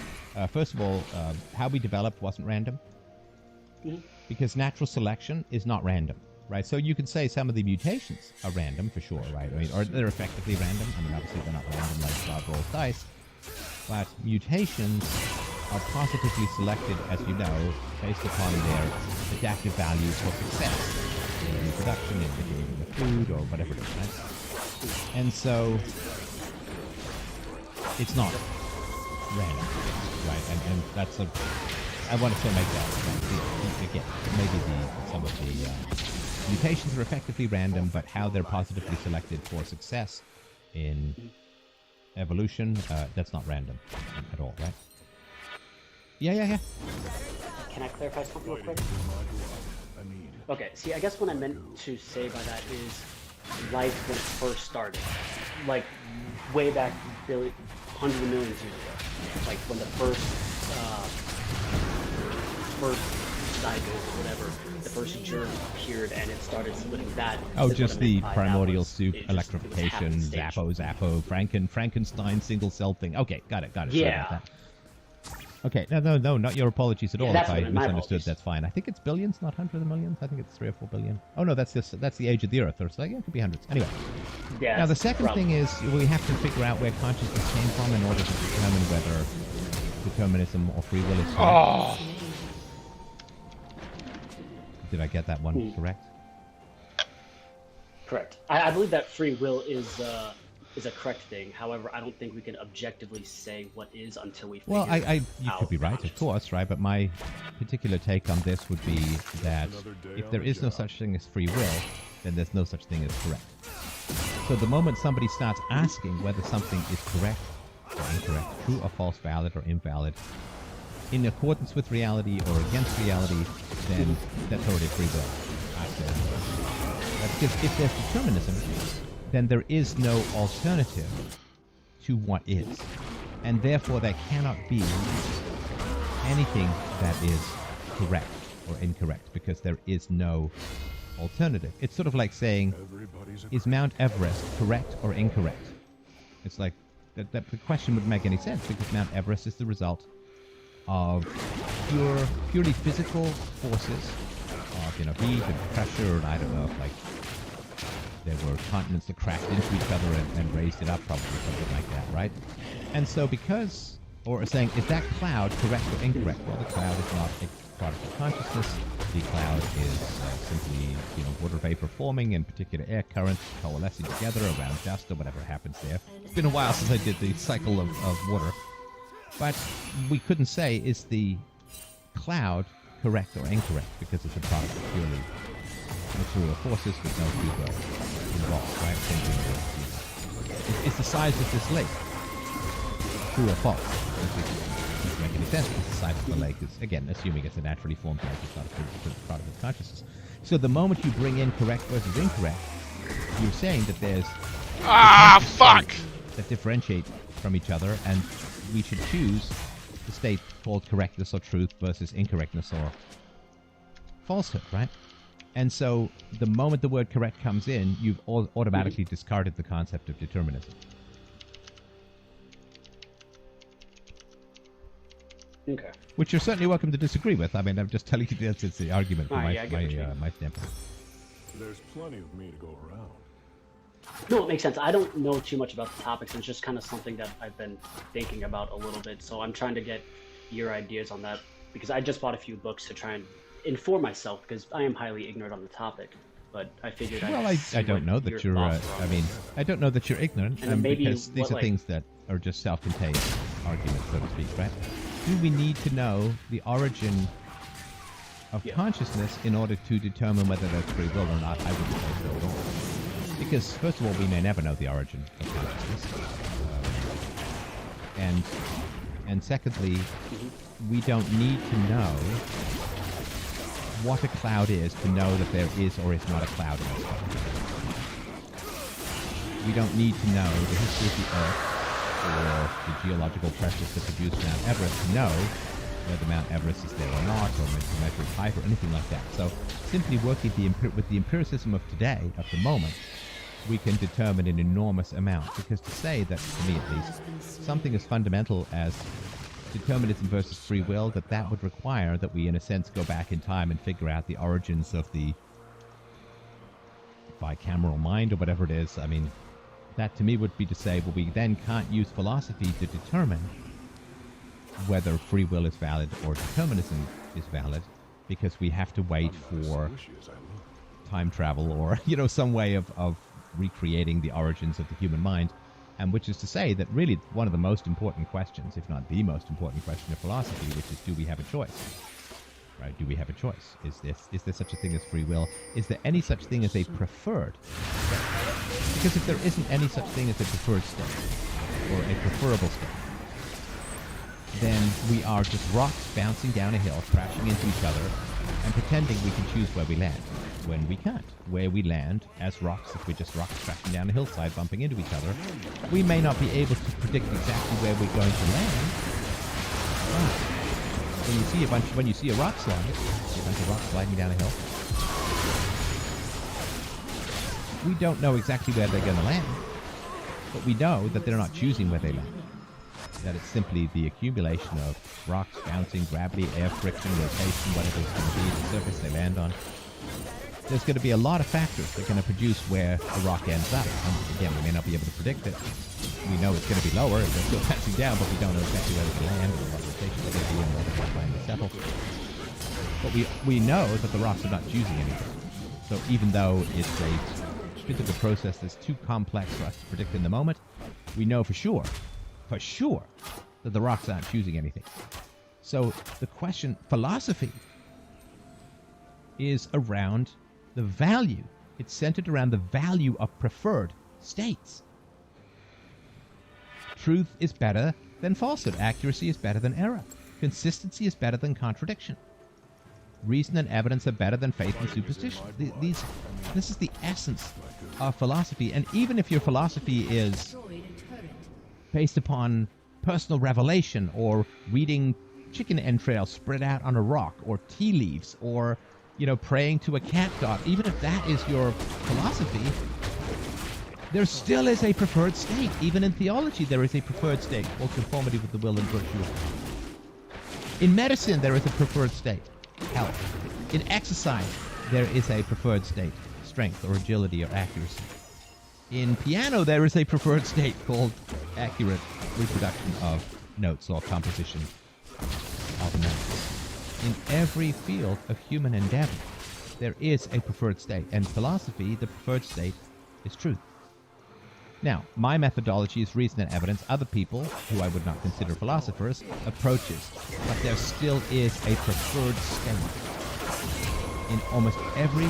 First of all, how we developed wasn't random, because natural selection is not random. Right, so you can say some of the mutations are random for sure, right? I mean, or they're effectively random. I mean, obviously they're not random like God rolls dice, but mutations are positively selected, as you know, based upon their adaptive values for success in reproduction, in making the food, or whatever it is, right? And so it's not random, right? And that's a. I want to make that again. Maybe some of the. Mutations are effectively random, but how they're positively selected for success in evolution, that's not random at all, right? Yeah. Can I clarify something real quick? Okay, see, I guess what I meant to say by that is life when it first started. Like, way back hundreds of millions of years ago. Like, when the first zygote or whatever, the first germ appeared and it started splitting that. Oh, just the primordial soup, It electrification, was Zappo, Frankenstein single cell thing. Okay, got it. Sorry Yeah. about that. Okay, no, not your apologies at all. that's If I what I meant, my misunderstood, apologies. that's fine. I think it's billions, not hundreds of millions. I think it's 3 or 4 billion. Oh no, that's the age of the Earth. Or so yeah, it could be hundreds. Anyway. Yeah. Now the second thing is we have to figure out where consciousness came from in order to determine whether determinism or free will is correct. Oh, Did I get that one correct? Correct. I believe that free will is a correct thing. However, I don't think we can objectively say what is until we figure Well, you out could be right, of consciousness. course, right? But my particular take on this would be that Another day if on there the is no job. such thing as free will, then there's no such thing as correct. So the moment somebody starts asking whether something is correct or incorrect, true or false, valid or invalid, in accordance with reality or against reality, then that's already free will. Because if there's determinism, then there is no alternative to what is. And therefore there cannot be anything that is correct or incorrect, because there is no alternative. It's sort of like saying, Everybody's a is Mount Everest correct or incorrect? It's like, that the question wouldn't make any sense, because Mount Everest is the result of purely physical forces of, you know, heat and pressure, and I don't know if, like, there were continents that crashed into each other and raised it up, probably something like that, right? And so because, or saying, is that cloud correct or incorrect? Well, the cloud is not a product of consciousness. The cloud is simply, you know, water vapor forming and particular air currents coalescing together around dust or whatever happens there. It's been a while since I did the cycle of water. But we couldn't say, is the cloud correct or incorrect, because it's a product of purely material forces with no people involved, right? Thinking that, is the size of this lake true or false? It doesn't make any sense, because the size of the lake is, again, assuming it's a naturally formed lake, it's not a product of consciousness. So the moment you bring in correct versus incorrect, you're saying that there's fuck! that differentiate from each other, and we should choose the state called correctness or truth versus incorrectness or falsehood, right? And so the moment the word correct comes in, you've automatically discarded the concept of determinism. Okay. Which you're certainly welcome to disagree with. I mean, I'm just telling you that's the argument from Alright, yeah, I get what you mean. my standpoint. There's plenty of me to go around. No, it makes sense. I don't know too much about the topics. It's just kind of something that I've been thinking about a little bit. So I'm trying to get your ideas on that, because I just bought a few books to try and inform myself, because I am highly ignorant on the topic. But I figured Well, I don't know that you're. I mean, I don't know that you're ignorant, And maybe because these are things that are just self-contained arguments, so to speak, right? Do we need to know the origin of consciousness in order to determine whether there's free will or not? I wouldn't say so at all. Because, first of all, we may never know the origin of consciousness. And secondly, we don't need to know what a cloud is to know that there is or is not a cloud in the sky. We don't need to know the history of the Earth or the geological pressures that produce Mount Everest to know whether Mount Everest is there or not, or to measure its height or anything like that. So simply working with the empiricism of today, of the moment, we can determine an enormous amount. Because to say that, to me at least, something as fundamental as determinism versus free will, that would require that we, in a sense, go back in time and figure out the origins of the bicameral mind or whatever it is. I mean, that to me would be to say, well, we then can't use philosophy to determine whether free will is valid or determinism is valid, because we have to wait for time travel or, you know, some way of recreating the origins of the human mind. And which is to say that really one of the most important questions, if not the most important question of philosophy, which is, do we have a choice? Right? Do we have a choice? Is there such a thing as free will? Is there any such thing as a preferred? Because if there isn't any such thing as a preferred state or a preferable state, then we are just rocks bouncing down a hill, crashing into each other, and pretending we can choose where we land, when we can't. Where we land as rocks, if we're just rocks crashing down a hillside, bumping into each other, we may not be able to predict exactly where we're going to land. When you see a rock slide, a bunch of rocks sliding down a hill, we don't know exactly where they're going to land, but we know that they're not choosing where they land. That it's simply the accumulation of rocks bouncing, gravity, air friction, rotation, whatever it's going to be, the surface they land on. There's going to be a lot of factors that are going to produce where a rock ends up. And again, we may not be able to predict it. We know it's going to be lower if they're still passing down, but we don't know exactly where it's going to land or what rotation they're going to be and where they're going to settle. But we know that the rocks are not choosing anything. So even though it's a physical process that's too complex for us to predict in the moment, we know for sure, that the rocks aren't choosing anything. So the question, philosophy, is around the value. It's centered around the value of preferred states. Truth is better than falsehood. Accuracy is better than error. Consistency is better than contradiction. reason and evidence are better than faith and superstition. This is the essence of philosophy. And even if your philosophy is based upon personal revelation or reading chicken entrails spread out on a rock or tea leaves or, praying to a cat god, even if that is your philosophy, there still is a preferred state. Even in theology, there is a preferred state called conformity with the will and virtue. In medicine, there is a preferred state, health. In exercise, there is a preferred state, strength or agility or accuracy. In piano, there is a preferred state called accurate reproduction of notes or composition of notes. In every field of human endeavor, there is a preferred state. And philosophy, the preferred state, is truth. Now, my methodology is reason and evidence. Other people, who I would not consider philosophers, approaches. But there still is a preferred state in almost every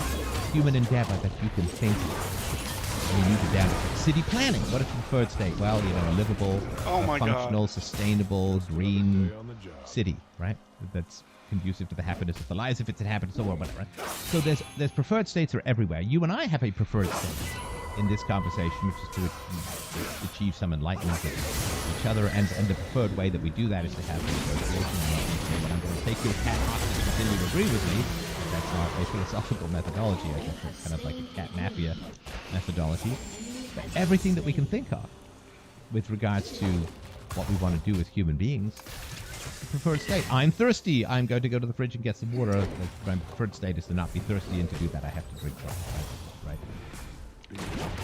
human endeavor that you can think of. I mean, you go down to city planning. What is the preferred state? Well, a livable, functional, sustainable, green city, right? That's conducive to the happiness of the lives, if it's a happiness or whatever. Right? So there's preferred states are everywhere. You and I have a preferred state in this conversation, which is to achieve some enlightenment of each other, and the preferred way that we do that is to have a negotiation. When I'm going to take your cat hostage until you agree with me, that's not a philosophical methodology. I guess it's kind of like a cat mafia methodology. But everything that we can think of with regards to what we want to do as human beings, the preferred state. I'm thirsty. I'm going to go to the fridge and get some water. My preferred state is to not be thirsty, and to do that I have to drink water. Right?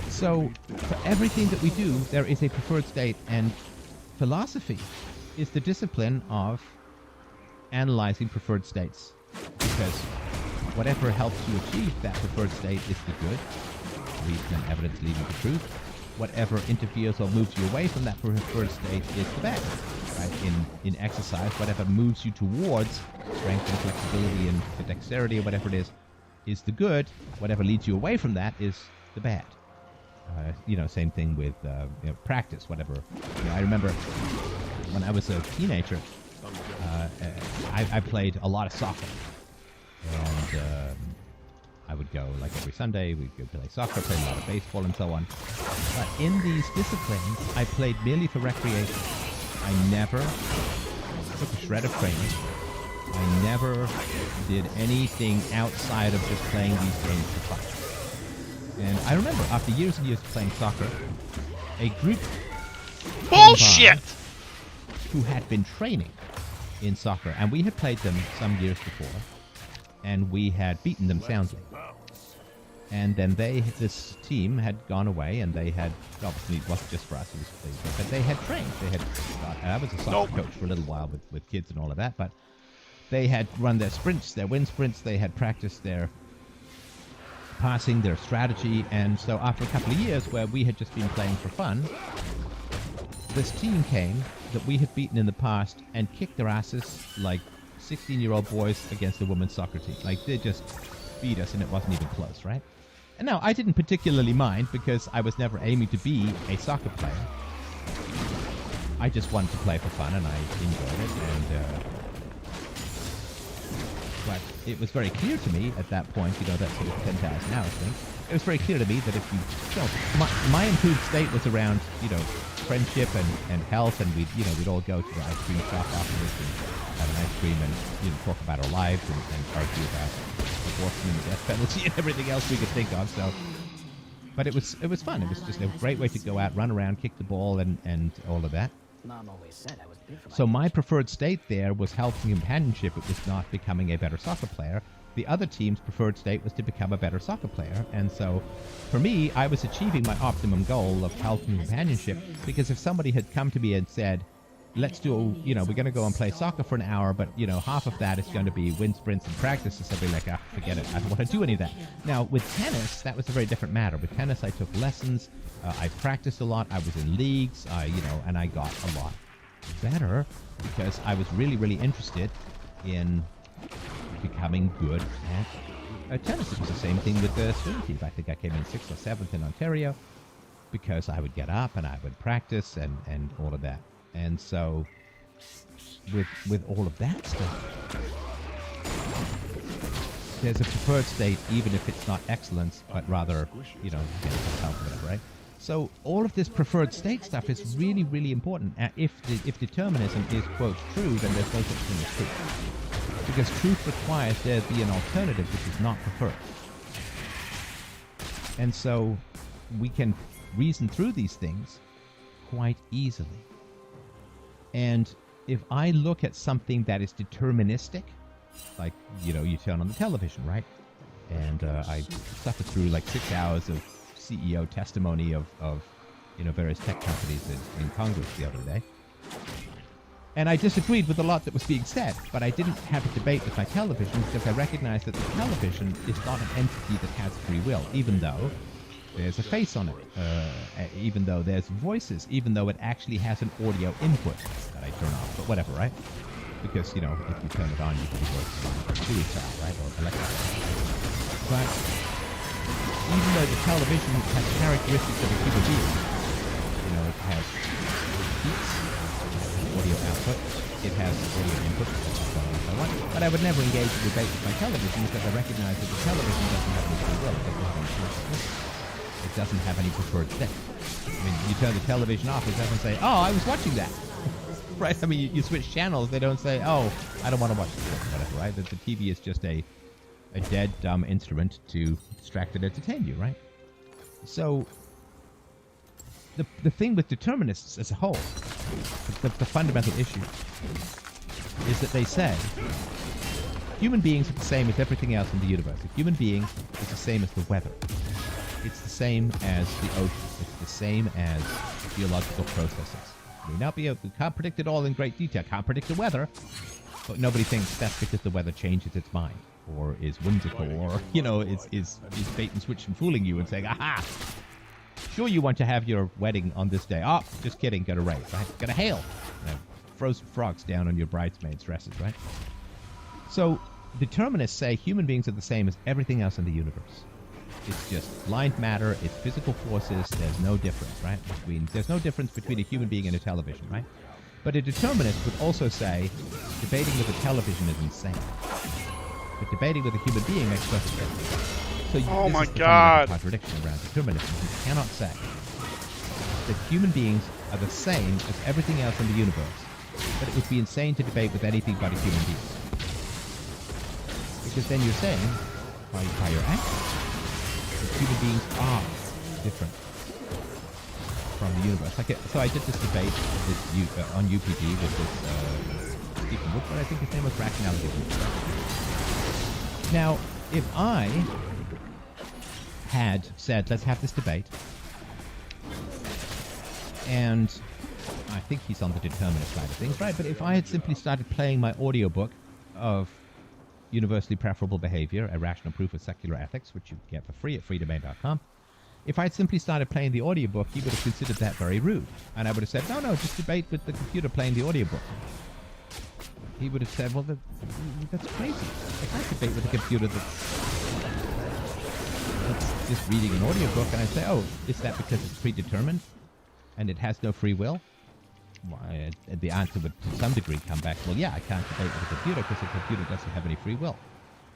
So, for everything that we do, there is a preferred state, and philosophy is the discipline of analyzing preferred states. Because whatever helps you achieve that preferred state is the good, reason and evidence leading to truth. Whatever interferes or moves you away from that preferred state is the bad. Right? In exercise, whatever moves you towards strength and flexibility and dexterity or whatever it is the good. Whatever leads you away from that is the bad. Same thing with practice, whatever. I remember when I was a teenager, I played a lot of soccer. And I would go, like every Sunday, we'd go play soccer, play a lot of baseball and so on. But in these disciplines, I played merely for recreation. I never took a shred of training. I never did anything outside of just playing these games for fun. And I remember, after years and years of playing soccer, a group Bullshit! who had been training in soccer, and we had played them some years before, and we had beaten them soundly. And then this team had gone away, and they had, obviously it wasn't just for us, but they had trained. I was a soccer coach for a little while with kids and all of that, but they had run their sprints, their wind sprints, they had practiced their passing, their strategy, and so after a couple of years where we had just been playing for fun, this team came that we had beaten in the past and kicked their asses like 16-year-old boys against a women's soccer team. Like, they just beat us, and it wasn't even close, right? And now, I didn't particularly mind because I was never aiming to be a soccer player. I just wanted to play for fun, and I enjoyed it, but it was very clear to me at that point, that sort of 10,000 hours thing, it was very clear to me that if you, my improved state was around, friendship and health, and we'd all go to the ice cream shop afterwards and have an ice cream and, talk about our lives and argue about abortion and the death penalty and everything else we could think of, so. But it was fun. It was just a great way to go out, run around, kick the ball, and all of that. Mom always said I was different. So my preferred state there was health and companionship. It was not becoming a better soccer player. The other team's preferred state was to become a better soccer player. And so for me, I was achieving my optimum goal of health and companionship, because if somebody had come to me and said, let's do, we're going to go and play soccer for an hour, but, half of that is going to be wind sprints and practices, I'd be like, forget it. I don't want to do any of that. Now, with tennis, that was a very different matter. With tennis, I took lessons. I practiced a lot. I was in leagues, and I got a lot better because I was really, really interested in becoming good at tennis. It was the same thing with the swim team. I think I came in 6th or 7th in Ontario because I would get up and I would practice and all of that. And so with all of that stuff, there's a preferred state, even if it's not excellence, but rather, whatever, right? So all of this preferred state stuff is really, really important. If determinism is, quote, true, then there's no such thing as truth. Because truth requires there be an alternative which is not preferred. And so we can reason through these things quite easily. And if I look at something that is deterministic, like, you turn on the television, right? And I suffered through like 6 hours of CEO testimony of various tech companies in Congress the other day. And I disagreed with a lot that was being said, but I didn't have a debate with my television because I recognized that the television is not an entity that has free will, even though there's a face on it, even though there's voices, even though it actually has an audio input that I turn off, but whatever, right? Because, if you turn it on, you can work suicide, right, or electric. But even though the television has characteristics of a human being, it has peaks, audio output, it has audio input, so on. But I would never engage in debate with my television because I recognize that the television doesn't have any free will. It doesn't have any preferred state. I mean, you turn the television off, it doesn't say, oh, I was watching that. Right? I mean, you switch channels, they don't say, oh, I don't want to watch this, whatever, right? The TV is just a dead, dumb instrument to distract and entertain you, right? So, the thing with determinists as a whole, the fundamental issue, is that they say human beings are the same as everything else in the universe. A human being is the same as the weather. It's the same as the ocean. It's the same as geological processes. We can't predict it all in great detail. Can't predict the weather, but nobody thinks that's because the weather changes its mind, or is whimsical, or is bait and switch and fooling you and saying, aha, sure you want to have your wedding on this day. Oh, just kidding. Gonna rain, right? Gonna hail. Frozen frogs down on your bridesmaids' dresses, right? So determinists say human beings are the same as everything else in the universe. It's just blind matter, it's physical forces, there's no difference, right? There's no difference between a human being and a television, right? But a determinist would also say debating with a television is insane. But debating with a human being makes perfect sense. So oh this my is the God! Contradiction around determinism. You cannot say that human beings are the same as everything else in the universe, but it would be insane to debate with anything but a human being. Because then you're saying, by your actions, that human beings are different from the universe. So I did this debate on UPD with this Stephen Woodford, I think his name was, Rationality. Now, if I had said, let's have this debate, and I think he's on the determinist side of things, right? But if I had simply started playing my audiobook of Universally Preferable Behavior, A Rational Proof of Secular Ethics, which you can get for free at freedomain.com, if I'd simply started playing the audiobook, he would have considered that very rude. And I would have said, no, just debate with the computer playing the audiobook. He would have said, well, that's crazy. I can't debate with a computer that's just reading an audiobook. And I'd say, oh, is that because it's predetermined and it has no free will? Well, the answer would, to some degree, come back, well, yeah, I can't debate with a computer because the computer doesn't have any free will.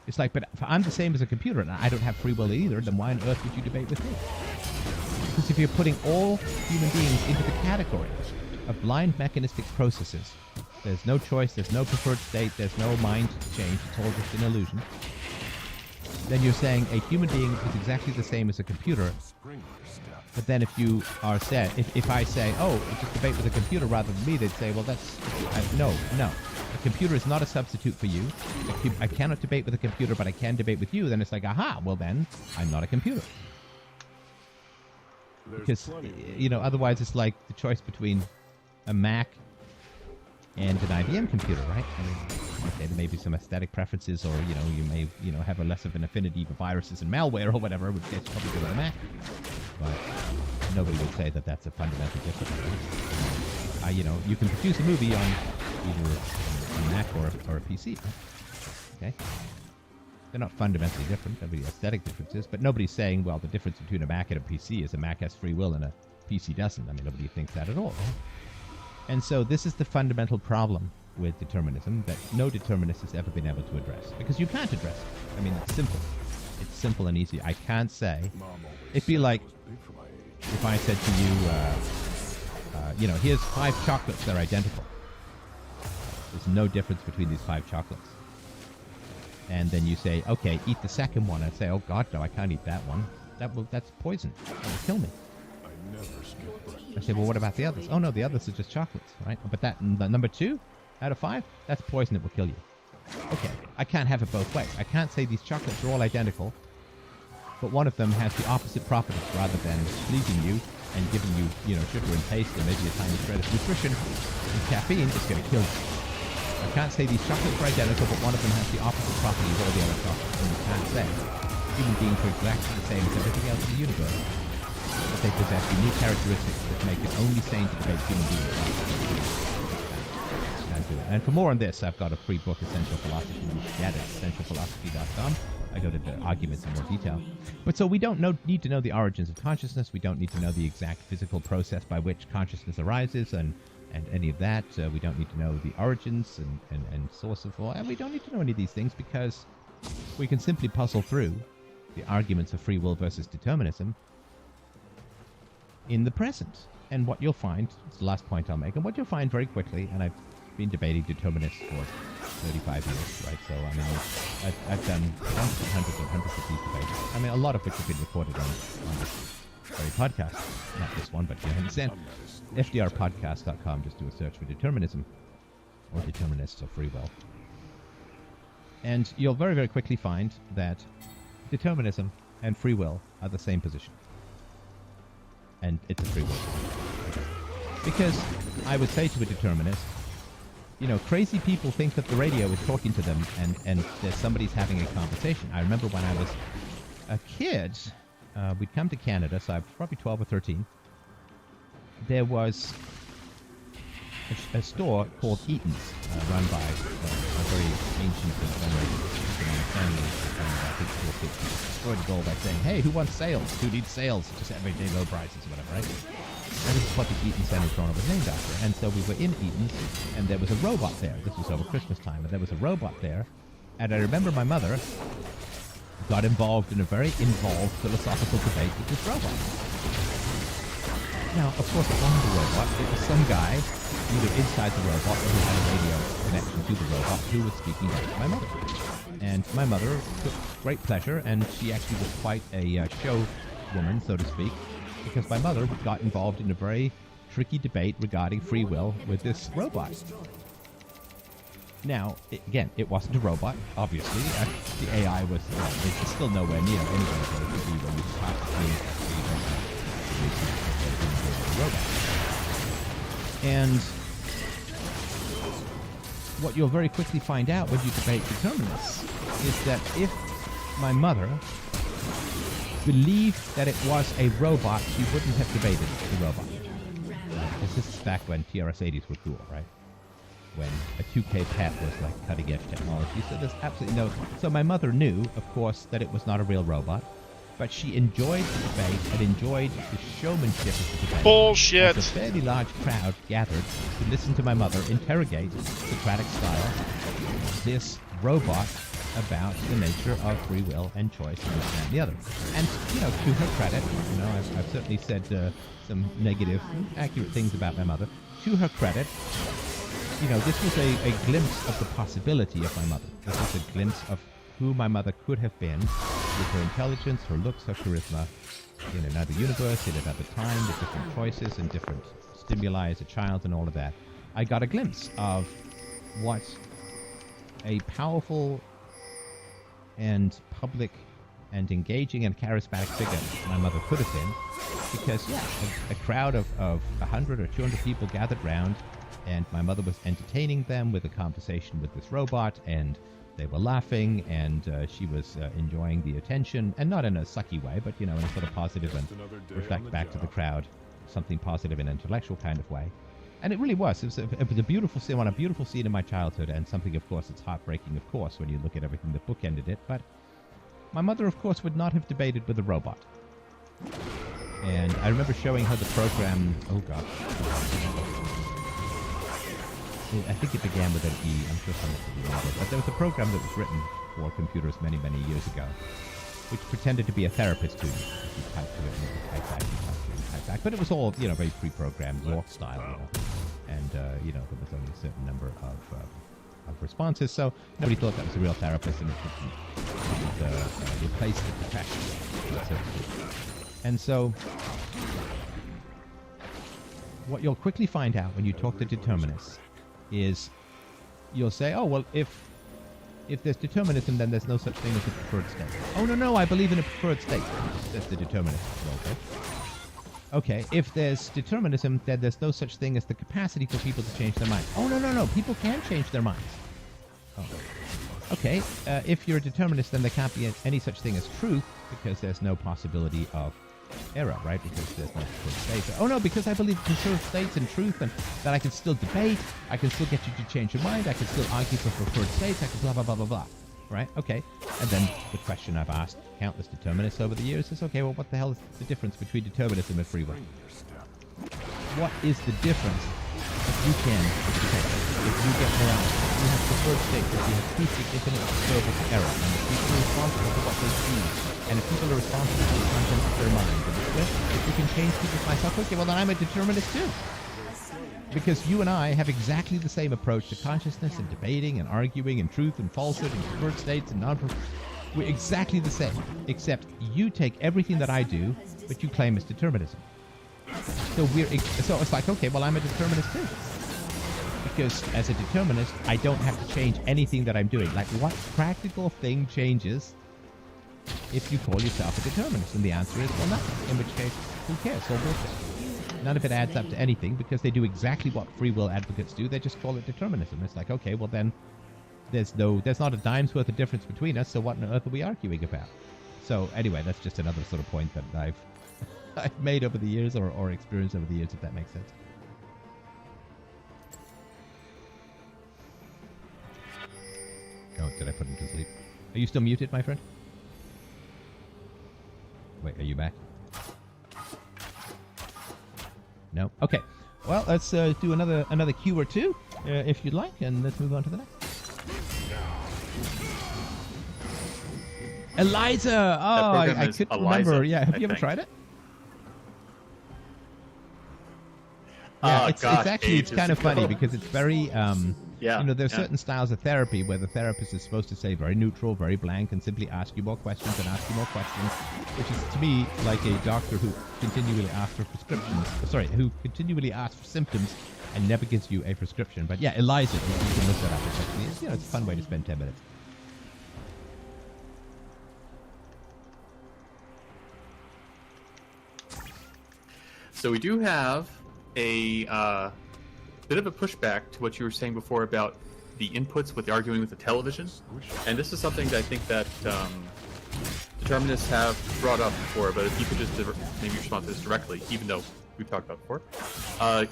It's like, but if I'm the same as a computer and I don't have free will either, then why on earth would you debate with me? Because if you're putting all human beings into the category of blind mechanistic processes, there's no choice, there's no preferred state, there's no mind change, it's all just an illusion, then you're saying a human being is exactly the same as a computer. But then if you are said, if I say, oh, just debate with a computer rather than me, they'd say, well, that's, no. A computer is not a substitute for you. I cannot debate with a computer, but I can debate with you. Then it's like, aha, well then, I'm not a computer. Because, otherwise it's like the choice between a Mac and an IBM computer, right? I mean, okay, there may be some aesthetic preferences, or, you may, have a less of an affinity for viruses and malware or whatever, which gets probably good on a Mac. But nobody would say that that's a fundamental difference. You can produce a movie on either a Mac or a PC, right? Okay? They're not fundamentally different. There'll be aesthetic differences, but nobody's saying, well, the difference between a Mac and a PC is a Mac has free will and a PC doesn't. I mean, nobody thinks that at all, right? And so this is the fundamental problem with determinism that no determinist has ever been able to address, because you can't address it. I mean, it's simple. It's simple and easy. I can't say. Mom always It'd be said I like was big for my age. if I said to you, here's 5 chocolates that are identical. There's no difference between these 5 chocolates. And then you say, okay, eat the second one. I'd say, oh God, no, I can't eat that one. That's poison. That will kill me. I never skipped breakfast. I say, well, what about the others? Oh no, the others are just chocolates, right? But the number 2 out of 5, that's poison. It will kill you. Okay, I can't have it both ways. I can't say these chocolates are all identical, but one of them has the opposite properties rather than pleasing you and giving you, sugar and taste and maybe a tiny shred of nutrition. And caffeine is going to kill you. I can't say these chocolates are identical, but one of them has the opposite properties of all the other chocolates. And you can't say human beings are exactly the same as everything else in the universe, but they possess unique characteristics that make it only sane to debate human beings. Can't do it. And for more on this, I've got a free book, Essential Philosophy. You should get it, essentialphilosophy.com. I go to the arguments in more detail. But so we don't need to know the origins of consciousness. We don't need to know the exact physical process by which consciousness arises and any of that. We don't need to know the origins and source of all. And we don't need to know any of these things because we can simply puzzle through the arguments of free will versus determinism in the present. And what you'll find, it's the last point I'll make, and what you'll find very quickly, and I've been debating determinists for 35 years, right? So, I mean, I've done hundreds and hundreds of these debates. I mean, a lot of which have been recorded on this very podcast. Not this one, but you understand. FDRpodcast.com, just do a search for determinism or determinists of free will. And you'll very, very quickly find that determinism and free will are the same position. And it's a free will. Because I would say to a determinist, crazy people think that the radio is talking to them and that somebody's having a conversation. I remember when I was a kid, we'd come to Canada, so I was probably 12 or 13. There was a store called Eaton's, run by a very ancient and venerated family. I think they destroyed the goal by saying, hey, who wants sales? Who needs sales? Just everyday low prices or whatever, right? And this is what the Eaton Center Toronto was named after. And so we were in Eaton's, and there was a robot there. This was over Christmas time, and there was a robot there. And I remember my mother got involved in a very involved philosophical debate with this robot. Now, of course, it wasn't a robot. It was some guy, either inside the robot or who had a radio connection to the robot, who was speaking back to my mother. And my mother took great pleasure, and she actually was quite a show woman, so to speak, because my mother got involved in a very tricky debate regarding free will with this robot. Now, again, it wasn't a robot, obviously. The AI was it's still nowhere near anywhere where it could be when you talk to a robot. And what you'll very quickly find out when you debate determinists is that if my mother believed that it was a robot, she wouldn't have debated the robot. Because this is back when TRS-80s were cool, right? When a 2K PET was like cutting-edge technology, so there's absolutely no... So my mother knew, of course, that it was not a real robot, but she enjoyed the debate and enjoyed the showmanship of the debate. Bullshit! As a fairly large crowd gathered to listen to my mother interrogate, Socratic style, this robot about the nature of free will and choice and this and the other. And, to her credit, I've certainly said some negative, accurate things about my mother. To her credit, this was a glimpse of the possibility of my mother. This was a glimpse of who my mother could have been with her intelligence, her looks, her charisma, in another universe, in another time, with different choices and different stimuli as a child and all of that. I got a glimpse of what a powerful and public and engaging and charismatic figure my mother could have been, because a crowd of 100 or 200 people gathered round, and my mother was entertaining them with a conversation with this robot, and they were laughing, and she was enjoying the attention, and not in a sucky way, but in a sort of positive and reflect back to the crowd, something positive and intellectual kind of way. And it really was. It was a beautiful scene, a beautiful scene in my childhood, and something, of course, it's heartbreaking, of course, when you look at everything that bookended it. But my mother, of course, would not have debated with a robot. And I remember showing her the program. Oh God. I think it began with an E. I'm sure someone could remember. But there was a program that was written for computers many, many years ago, which pretended to be a therapist to you. You type to it, and you type back, you type to it, you type back. But it was all, very pre-programmed walk style, And, there was only a certain number of responses, so nobody thought that was a real therapist, and it would replace the profession, so to speak. And so, what you'll quickly find out when you talk to determinists is you'll say, oh, well, if there's determinism, then there's no such thing as a preferred state. Oh, no, I believe in a preferred state, says the determinist. Okay, if there's determinism, then there's no such thing as the capacity for people to change their minds. Oh, no, people can change their minds. Oh. Okay, if you're a determinist, then there can't be any such thing as truth, because there's no possibility of error, right? Because there's no preferred state. Oh, no, because I believe conserved states and truth, and that I can still debate, I can still get you to change your mind, I can still argue for preferred states, I can blah, blah, blah, blah, blah. Right? Okay. And then the question I've asked countless determinists over the years is, okay, well, what the hell is the difference between determinism and free will? What is the difference if you can detect, if you get morality, if you have preferred states, if you have truth with infinite observable error, and if people are responsible for what they choose, and if people are responsible for the contents of their mind, and if you can change people's minds, okay, well, then I'm a determinist too. Because you and I have exactly the same approach to consciousness and debating and arguing and truth and falsehood and preferred states and non-preferred. We're exactly the same, except you take everything that I do, but you claim it's determinism. So it's like, okay, well, I'm a determinist too. Because as a determinist, I don't have to change anything that I'm doing. Like, what practical thing changes if you call yourself a determinist? And the answer is, well, nothing. In which case, who cares? It's all bullshit. None of it adds up to anything because they do exactly what free will advocates do. They just call it determinism. It's like, okay, well then there's not a dime's worth of difference between us, so what on earth are we arguing about? So anyway, that's just another sort of point that I've made over the years or experienced over the years, if that makes sense. Oh, did I put him to sleep? Are you still muted, my friend? Wait, are you back? No? Okay. Well, let's do another Q or two, if you'd like, and let's move on to the next. Eliza! Oh, I couldn't remember. Yeah, have you ever tried it? Yeah, it's actually kind of funny because it's very there's certain styles of therapy where the therapist is supposed to say very neutral, very blank, and simply ask you more questions and ask you more questions, which is to me like a doctor who continually asks for prescriptions. Sorry, who continually asks for symptoms and never gives you a prescription. But yeah, Eliza, you can look that up. It's a fun way to spend 10 minutes. So we do have a bit of a pushback to what you were saying before about the inputs with the arguing with the television, and this is something that I think that determinists have brought up before, but if you could just maybe respond to this directly, even though we've talked about it before.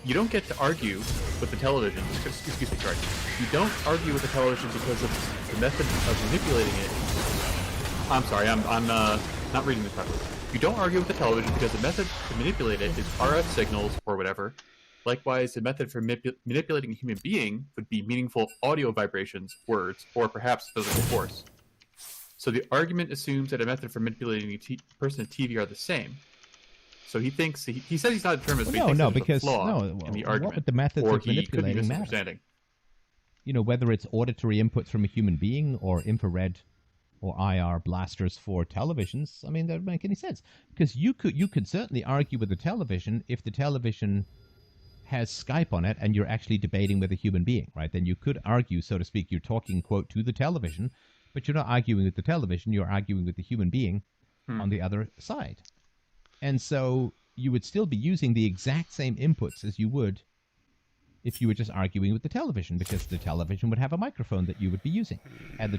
You don't get to argue with the television. Excuse me, sorry. You don't argue with the television because of the method of manipulating it. I'm sorry, I'm not reading this properly. You don't argue with the television because the method to manipulate it is RF signals or whatever. Likewise, the method for manipulating a human being would be meaningful audio vibrations, words, or perhaps physical force. So the argument assumes that a method for manipulating a person and TV are the same. So he thinks he said he's not determined. Well, no, because flaw in the argument, what would the methods of manipulating matter? Whether it's auditory inputs from a human being or infrared or IR blasters for televisions, I mean, that doesn't make any sense. Because you could certainly argue with the television if the television has Skype on it and you're actually debating with a human being, right? Then you could argue, so to speak, you're talking, quote, to the television, but you're not arguing with the television, you're arguing with the human being on the other side. And so you would still be using the exact same inputs as you would if you were just arguing with the television, because the television would have a microphone that you would be using. And the